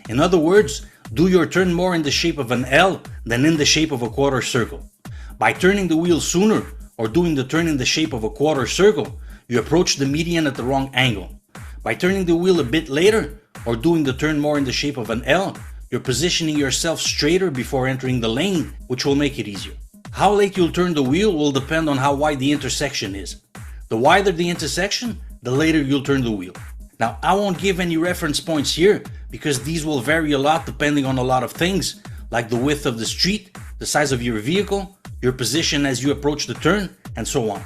In other words, do your turn more in the shape of an L than in the shape of a quarter circle. By turning the wheel sooner or doing the turn in the shape of a quarter circle, you approach the median at the wrong angle. By turning the wheel a bit later or doing the turn more in the shape of an L, you're positioning yourself straighter before entering the lane, which will make it easier. How late you'll turn the wheel will depend on how wide the intersection is. The wider the intersection, the later you'll turn the wheel. Now, I won't give any reference points here because these will vary a lot depending on a lot of things, like the width of the street, the size of your vehicle, your position as you approach the turn, and so on.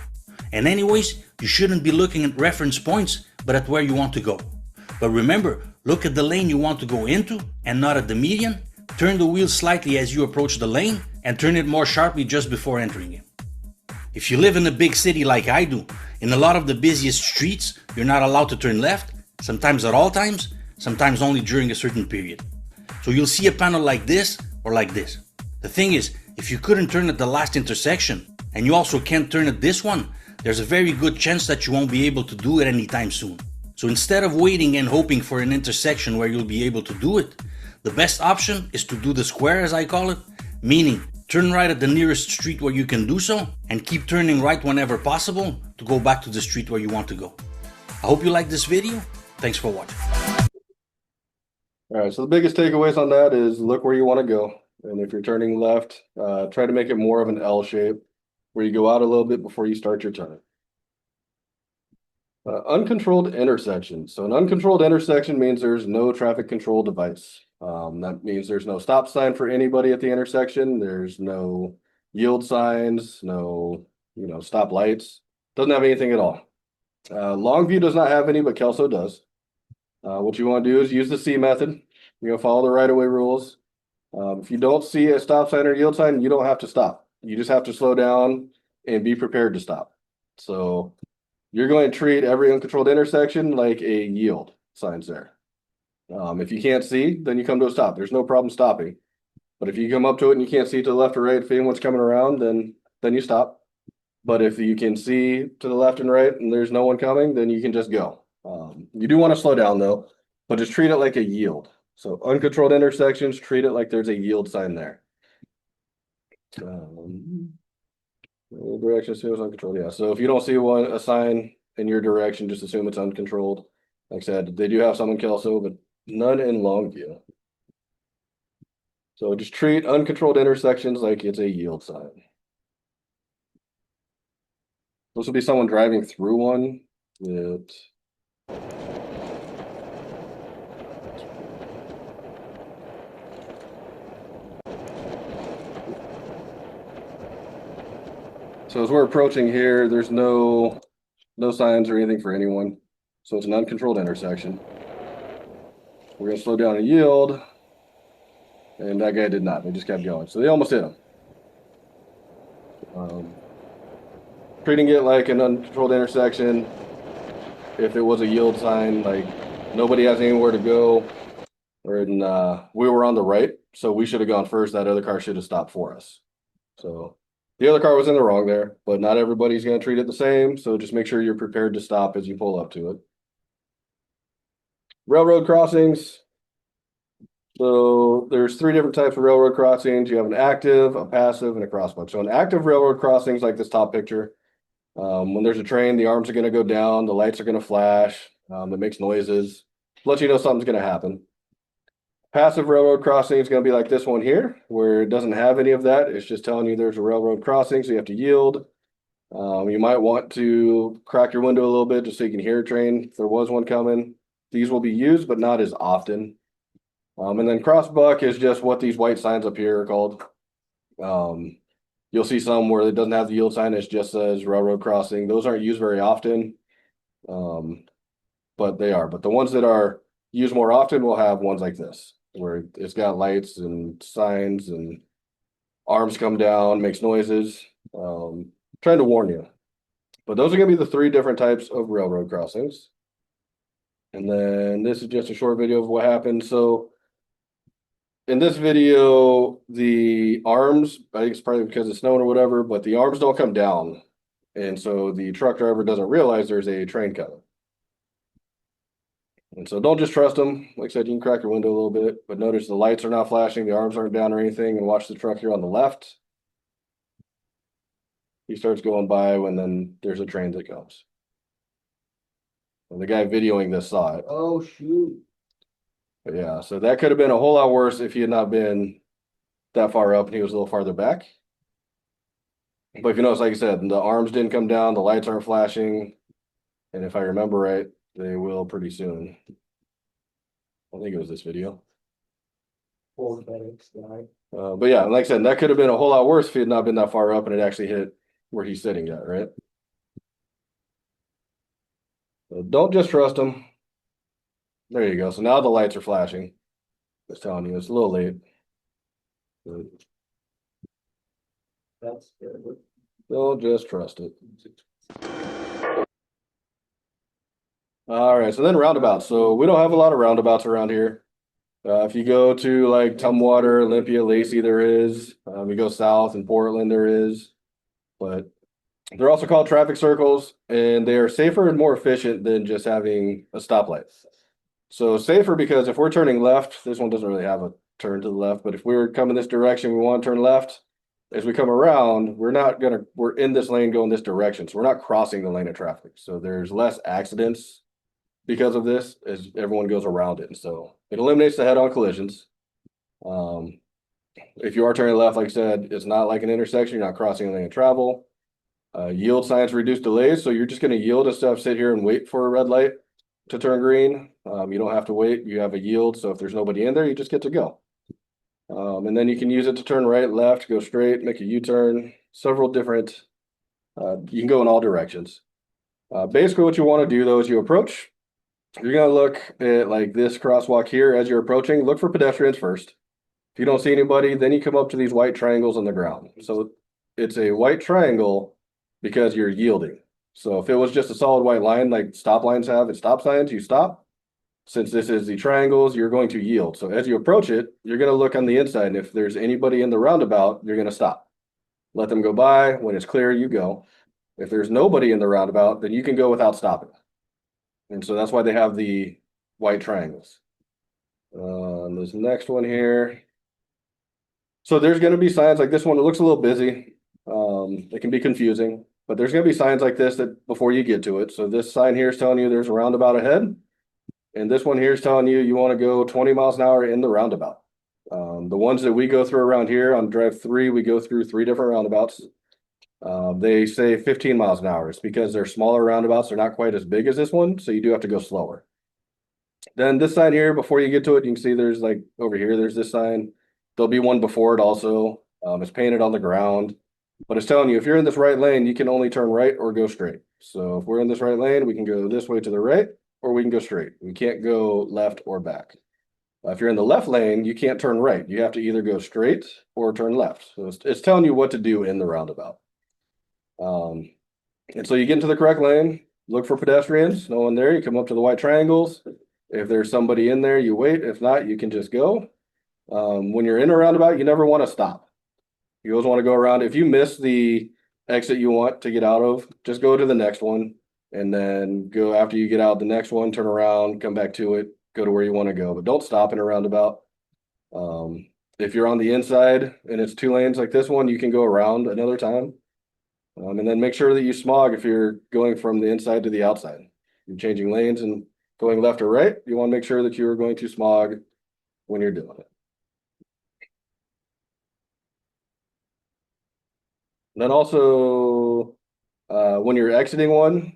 And anyways, you shouldn't be looking at reference points, but at where you want to go. But remember, look at the lane you want to go into and not at the median. Turn the wheel slightly as you approach the lane and turn it more sharply just before entering it. If you live in a big city like I do, in a lot of the busiest streets, you're not allowed to turn left, sometimes at all times, sometimes only during a certain period. So you'll see a panel like this or like this. The thing is, if you couldn't turn at the last intersection and you also can't turn at this one, there's a very good chance that you won't be able to do it anytime soon. So instead of waiting and hoping for an intersection where you'll be able to do it, the best option is to do the square, as I call it, meaning turn right at the nearest street where you can do so and keep turning right whenever possible to go back to the street where you want to go. I hope you liked this video. Thanks for watching. All right, so the biggest takeaways on that is look where you want to go. And if you're turning left, try to make it more of an L shape where you go out a little bit before you start your turn. Uncontrolled intersection. So an uncontrolled intersection means there's no traffic control device. That means there's no stop sign for anybody at the intersection. There's no yield signs, no, stop lights. Doesn't have anything at all. Longview does not have any, but Kelso does. What you want to do is use the C method. You're going to follow the right-of-way rules. If you don't see a stop sign or yield sign, you don't have to stop. You just have to slow down and be prepared to stop. So you're going to treat every uncontrolled intersection like a yield sign's there. If you can't see, then you come to a stop. There's no problem stopping. But if you come up to it and you can't see to the left or right, if anyone's coming around, then you stop. But if you can see to the left and right and there's no one coming, then you can just go. You do want to slow down though, but just treat it like a yield. So uncontrolled intersections, treat it like there's a yield sign there. Direction assumes uncontrolled. Yeah. So if you don't see a sign in your direction, just assume it's uncontrolled. Like I said, they do have some in Kelso, but none in Longview. So just treat uncontrolled intersections like it's a yield sign. This will be someone driving through one that so as we're approaching here, there's no signs or anything for anyone. So it's an uncontrolled intersection. We're gonna slow down and yield. And that guy did not, they just kept going. So they almost hit him. Treating it like an uncontrolled intersection. If it was a yield sign, like nobody has anywhere to go. And we were on the right, so we should have gone first. That other car should have stopped for us. So the other car was in the wrong there, but not everybody's going to treat it the same. So just make sure you're prepared to stop as you pull up to it. Railroad crossings. So there's 3 different types of railroad crossings. You have an active, a passive, and a crossbuck. So an active railroad crossings, like this top picture, when there's a train, the arms are going to go down, the lights are going to flash, it makes noises, lets you know something's going to happen. Passive railroad crossing is going to be like this one here, where it doesn't have any of that. It's just telling you there's a railroad crossing, so you have to yield. You might want to crack your window a little bit just so you can hear a train if there was one coming. These will be used, but not as often. And then crossbuck is just what these white signs up here are called. You'll see some where it doesn't have the yield sign, it just says railroad crossing. Those aren't used very often, but they are. But the ones that are used more often will have ones like this, where it's got lights and signs and arms come down, makes noises. Trying to warn you. But those are going to be the 3 different types of railroad crossings. And then this is just a short video of what happened. So in this video, the arms, I think it's probably because it's snowing or whatever, but the arms don't come down. And so the truck driver doesn't realize there's a train coming. And so don't just trust them. Like I said, you can crack your window a little bit, but notice the lights are not flashing, the arms aren't down or anything, and watch the truck here on the left. He starts going by when then there's a train that comes. And the guy videoing this saw it. Oh, shoot. But yeah, so that could have been a whole lot worse if he had not been that far up and he was a little farther back. But if you notice, like I said, the arms didn't come down, the lights aren't flashing. And if I remember right, they will pretty soon. I think it was this video. Four FedEx guy. But yeah, like I said, that could have been a whole lot worse if he had not been that far up and it actually hit where he's sitting at, right? So don't just trust him. There you go. So now the lights are flashing. Just telling you, it's a little late. But That's good. don't just trust it. All right, so then roundabouts. So we don't have a lot of roundabouts around here. If you go to like Tumwater, Olympia, Lacey, there is. You go south in Portland, there is. But they're also called traffic circles, and they are safer and more efficient than just having a stoplight. So safer because if we're turning left, this one doesn't really have a turn to the left, but if we're coming this direction, we want to turn left. As we come around, we're in this lane going this direction. So we're not crossing the lane of traffic. So there's less accidents because of this as everyone goes around it. And so it eliminates the head-on collisions. If you are turning left, like I said, it's not like an intersection. You're not crossing a lane of travel. Yield signs reduce delays. So you're just going to yield instead of sit here and wait for a red light to turn green. You don't have to wait. You have a yield. So if there's nobody in there, you just get to go. And then you can use it to turn right, left, go straight, make a U-turn, several different, you can go in all directions. Basically what you want to do though is you approach, you're going to look at like this crosswalk here as you're approaching, look for pedestrians first. If you don't see anybody, then you come up to these white triangles on the ground. So it's a white triangle because you're yielding. So if it was just a solid white line like stop lines have at stop signs, you stop. Since this is the triangles, you're going to yield. So as you approach it, you're going to look on the inside. And if there's anybody in the roundabout, you're going to stop. Let them go by. When it's clear, you go. If there's nobody in the roundabout, then you can go without stopping. And so that's why they have the white triangles. This next one here. So there's going to be signs like this one. It looks a little busy. It can be confusing, but there's going to be signs like this that before you get to it. So this sign here is telling you there's a roundabout ahead. And this one here is telling you want to go 20 miles an hour in the roundabout. The ones that we go through around here on Drive 3, we go through 3 different roundabouts. They say 15 miles an hour. It's because they're smaller roundabouts. They're not quite as big as this one, so you do have to go slower. Then this sign here, before you get to it, you can see there's like over here, there's this sign. There'll be one before it also. It's painted on the ground. But it's telling you, if you're in this right lane, you can only turn right or go straight. So if we're in this right lane, we can go this way to the right, or we can go straight. We can't go left or back. If you're in the left lane, you can't turn right. You have to either go straight or turn left. So it's telling you what to do in the roundabout. And so you get into the correct lane, look for pedestrians, no one there, you come up to the white triangles. If there's somebody in there, you wait. If not, you can just go. When you're in a roundabout, you never want to stop. You always want to go around. If you miss the exit you want to get out of, just go to the next one. And then go after you get out the next one, turn around, come back to it, go to where you want to go, but don't stop in a roundabout. If you're on the inside and it's 2 lanes like this one, you can go around another time. And then make sure that you smog if you're going from the inside to the outside. You're changing lanes and going left or right. You want to make sure that you're going to smog when you're doing it. And then also, when you're exiting one,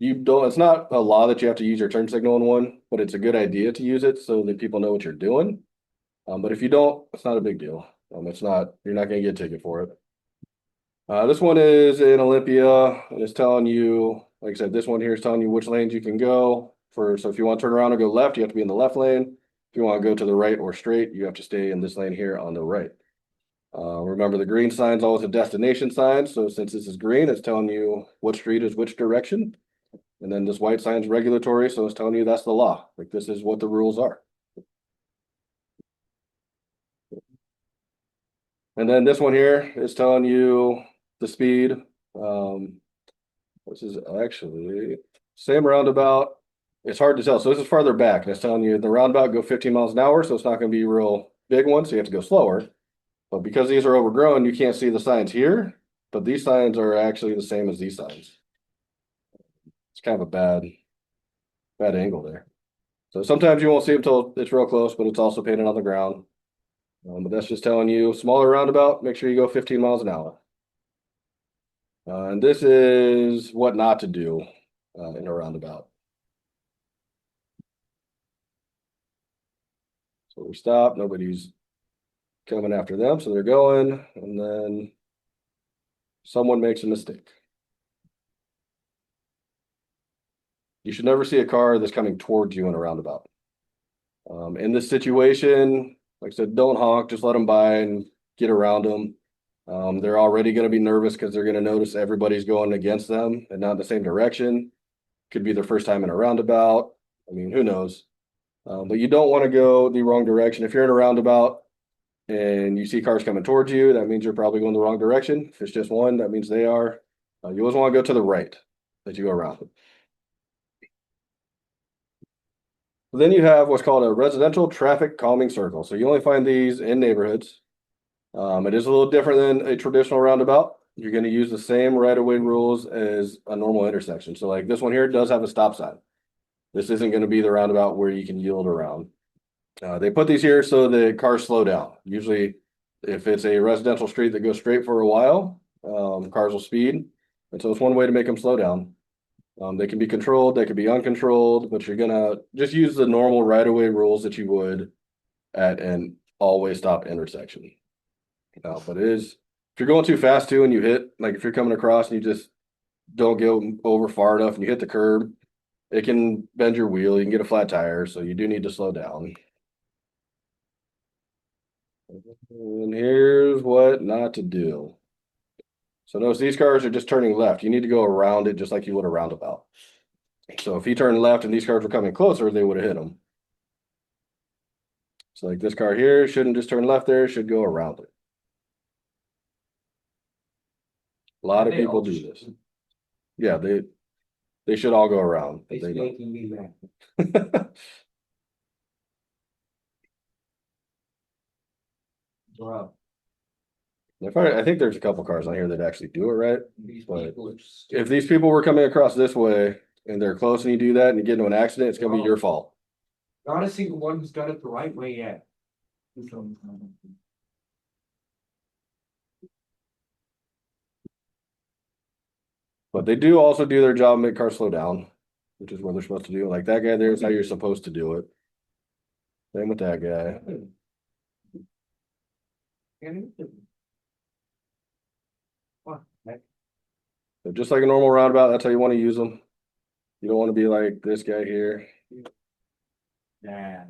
it's not a law that you have to use your turn signal in one, but it's a good idea to use it so that people know what you're doing. But if you don't, it's not a big deal. You're not going to get a ticket for it. This one is in Olympia, and it's telling you, like I said, this one here is telling you which lanes you can go for. So if you want to turn around and go left, you have to be in the left lane. If you want to go to the right or straight, you have to stay in this lane here on the right. Remember, the green sign is always a destination sign. So since this is green, it's telling you what street is which direction. And then this white sign is regulatory, so it's telling you that's the law. Like this is what the rules are. And then this one here is telling you the speed. This is actually same roundabout. It's hard to tell. So this is farther back, and it's telling you the roundabout go 15 miles an hour, so it's not going to be a real big one, so you have to go slower. But because these are overgrown, you can't see the signs here, but these signs are actually the same as these signs. It's kind of a bad angle there. So sometimes you won't see them until it's real close, but it's also painted on the ground. But that's just telling you smaller roundabout, make sure you go 15 miles an hour. And this is what not to do in a roundabout. So we stop, nobody's coming after them, so they're going, and then someone makes a mistake. You should never see a car that's coming towards you in a roundabout. In this situation, like I said, don't honk, just let them by and get around them. They're already going to be nervous because they're going to notice everybody's going against them and not in the same direction. Could be their first time in a roundabout. I mean, who knows? But you don't want to go the wrong direction. If you're in a roundabout and you see cars coming towards you, that means you're probably going the wrong direction. If it's just one, that means they are. You always want to go to the right as you go around. Then you have what's called a residential traffic calming circle. So you only find these in neighborhoods. It is a little different than a traditional roundabout. You're going to use the same right-of-way rules as a normal intersection. So like this one here does have a stop sign. This isn't going to be the roundabout where you can yield around. They put these here so the cars slow down. Usually if it's a residential street that goes straight for a while, cars will speed. And so it's one way to make them slow down. They can be controlled, they can be uncontrolled, but you're gonna just use the normal right-of-way rules that you would at an all-way stop intersection. But it is, if you're going too fast too and you hit, like if you're coming across and you just don't go over far enough and you hit the curb, it can bend your wheel, you can get a flat tire, so you do need to slow down. And here's what not to do. So notice these cars are just turning left. You need to go around it just like you would a roundabout. So if he turned left and these cars were coming closer, they would have hit him. So like this car here shouldn't just turn left there, should go around it. A lot of people do this. Yeah, they should all go around. But they don't. Making me mad. Bro, I think there's a couple cars on here that actually do it right. these But people are if these people were coming across this way and they're close and you do that and you get into an accident, it's gonna be your fault. not a single one who's done it the right way yet. But they do also do their job and make cars slow down, which is what they're supposed to do. Like that guy there is how you're supposed to do it. Same with that guy. So just like a normal roundabout, that's how you want to use them. You don't want to be like this guy here. Yeah.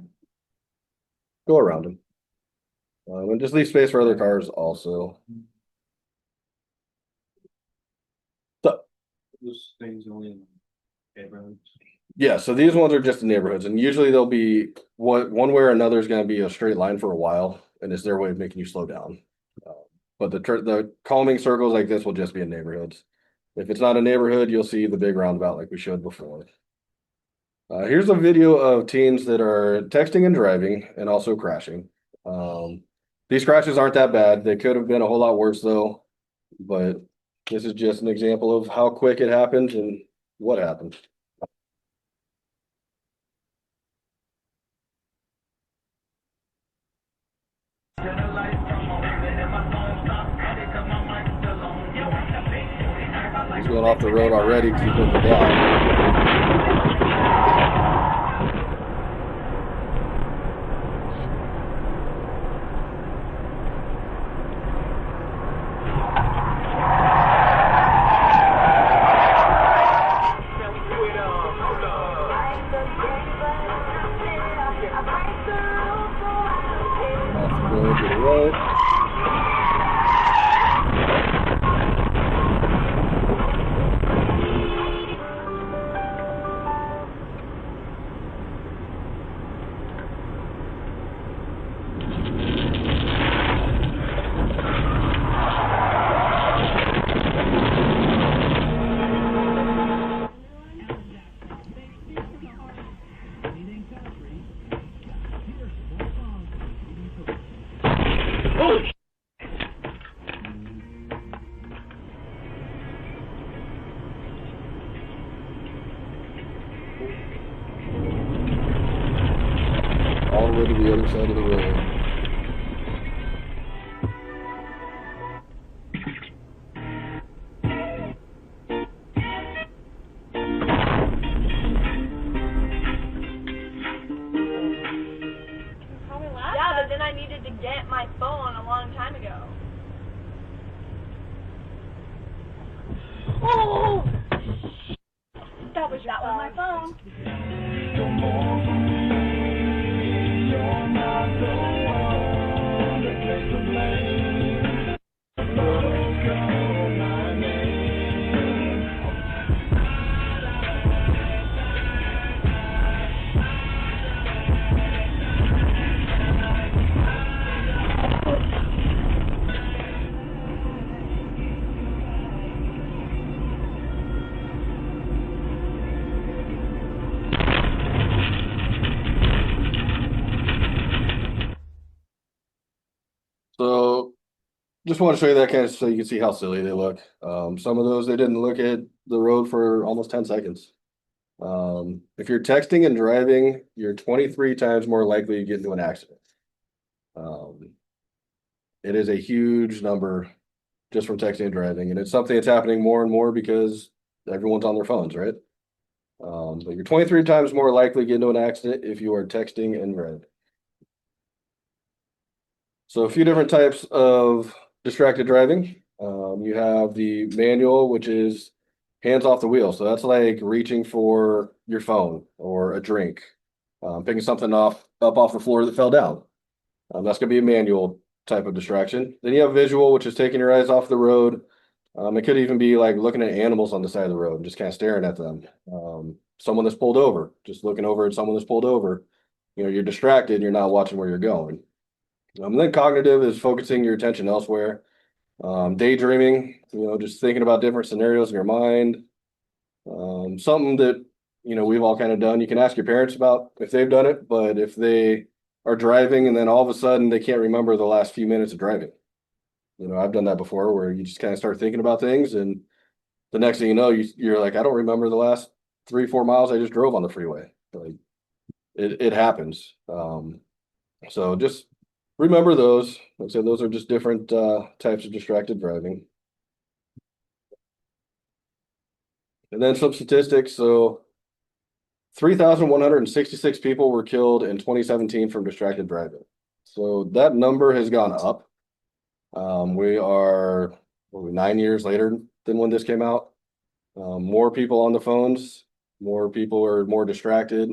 Go around him. And just leave space for other cars also. So, Those things only in neighborhoods. yeah, so these ones are just in neighborhoods, and usually they'll be one way or another is going to be a straight line for a while, and it's their way of making you slow down. But the calming circles like this will just be in neighborhoods. If it's not a neighborhood, you'll see the big roundabout like we showed before. Here's a video of teens that are texting and driving and also crashing. These crashes aren't that bad. They could have been a whole lot worse though, but this is just an example of how quick it happened and what happened. He's going off the road already because he's with the dog. Off the road to the right. All the way to the other side of the road. Yeah, but then I needed to get my phone That was my phone. So just want to show you that kind of so you can see how silly they look. Some of those, they didn't look at the road for almost 10 seconds. If you're texting and driving, you're 23 times more likely to get into an accident. It is a huge number just from texting and driving, and it's something that's happening more and more because everyone's on their phones, right? But you're 23 times more likely to get into an accident if you are texting and driving. So a few different types of distracted driving. You have the manual, which is hands off the wheel. So that's like reaching for your phone or a drink, picking something up off the floor that fell down. That's going to be a manual type of distraction. Then you have visual, which is taking your eyes off the road. It could even be like looking at animals on the side of the road and just kind of staring at them. Someone that's pulled over, just looking over at someone that's pulled over. You're distracted and you're not watching where you're going. Then cognitive is focusing your attention elsewhere. Daydreaming, just thinking about different scenarios in your mind. Something that, we've all kind of done. You can ask your parents about if they've done it, but if they are driving and then all of a sudden they can't remember the last few minutes of driving. I've done that before where you just kind of start thinking about things and the next thing you know, you're like, I don't remember the last 3-4 miles I just drove on the freeway. Like it happens. So just remember those. Like I said, those are just different types of distracted driving. And then some statistics. So 3,166 people were killed in 2017 from distracted driving. So that number has gone up. We are 9 years later than when this came out. More people on the phones, more people are more distracted.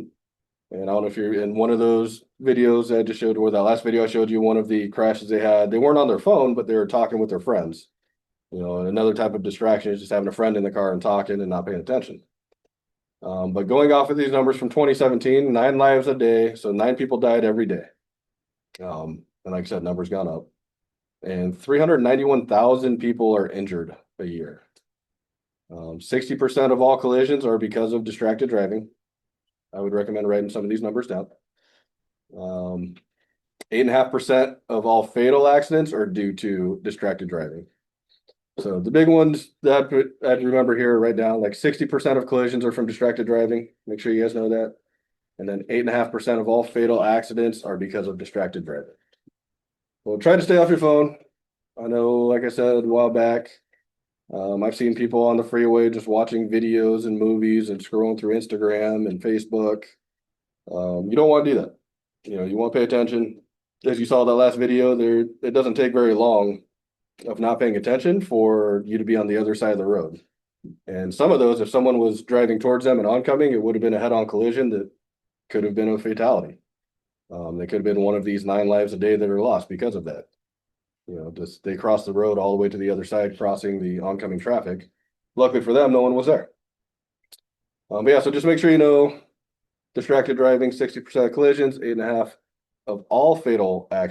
And I don't know if you're in one of those videos I just showed, or that last video I showed you, one of the crashes they had, they weren't on their phone, but they were talking with their friends. And another type of distraction is just having a friend in the car and talking and not paying attention. But going off of these numbers from 2017, 9 lives a day. So 9 people died every day. And like I said, numbers gone up. And 391,000 people are injured a year. 60% of all collisions are because of distracted driving. I would recommend writing some of these numbers down. 8.5% of all fatal accidents are due to distracted driving. So the big ones that I'd remember here right now, like 60% of collisions are from distracted driving. Make sure you guys know that. And then 8.5% of all fatal accidents are because of distracted driving. Well, try to stay off your phone. I know, like I said a while back, I've seen people on the freeway just watching videos and movies and scrolling through Instagram and Facebook. You don't want to do that. You want to pay attention. As you saw that last video there, it doesn't take very long of not paying attention for you to be on the other side of the road. And some of those, if someone was driving towards them and oncoming, it would have been a head-on collision that could have been a fatality. They could have been one of these 9 lives a day that are lost because of that. Just they crossed the road all the way to the other side, crossing the oncoming traffic. Luckily for them, no one was there. But yeah, so just make sure distracted driving, 60% of collisions, 8.5% of all fatal accidents.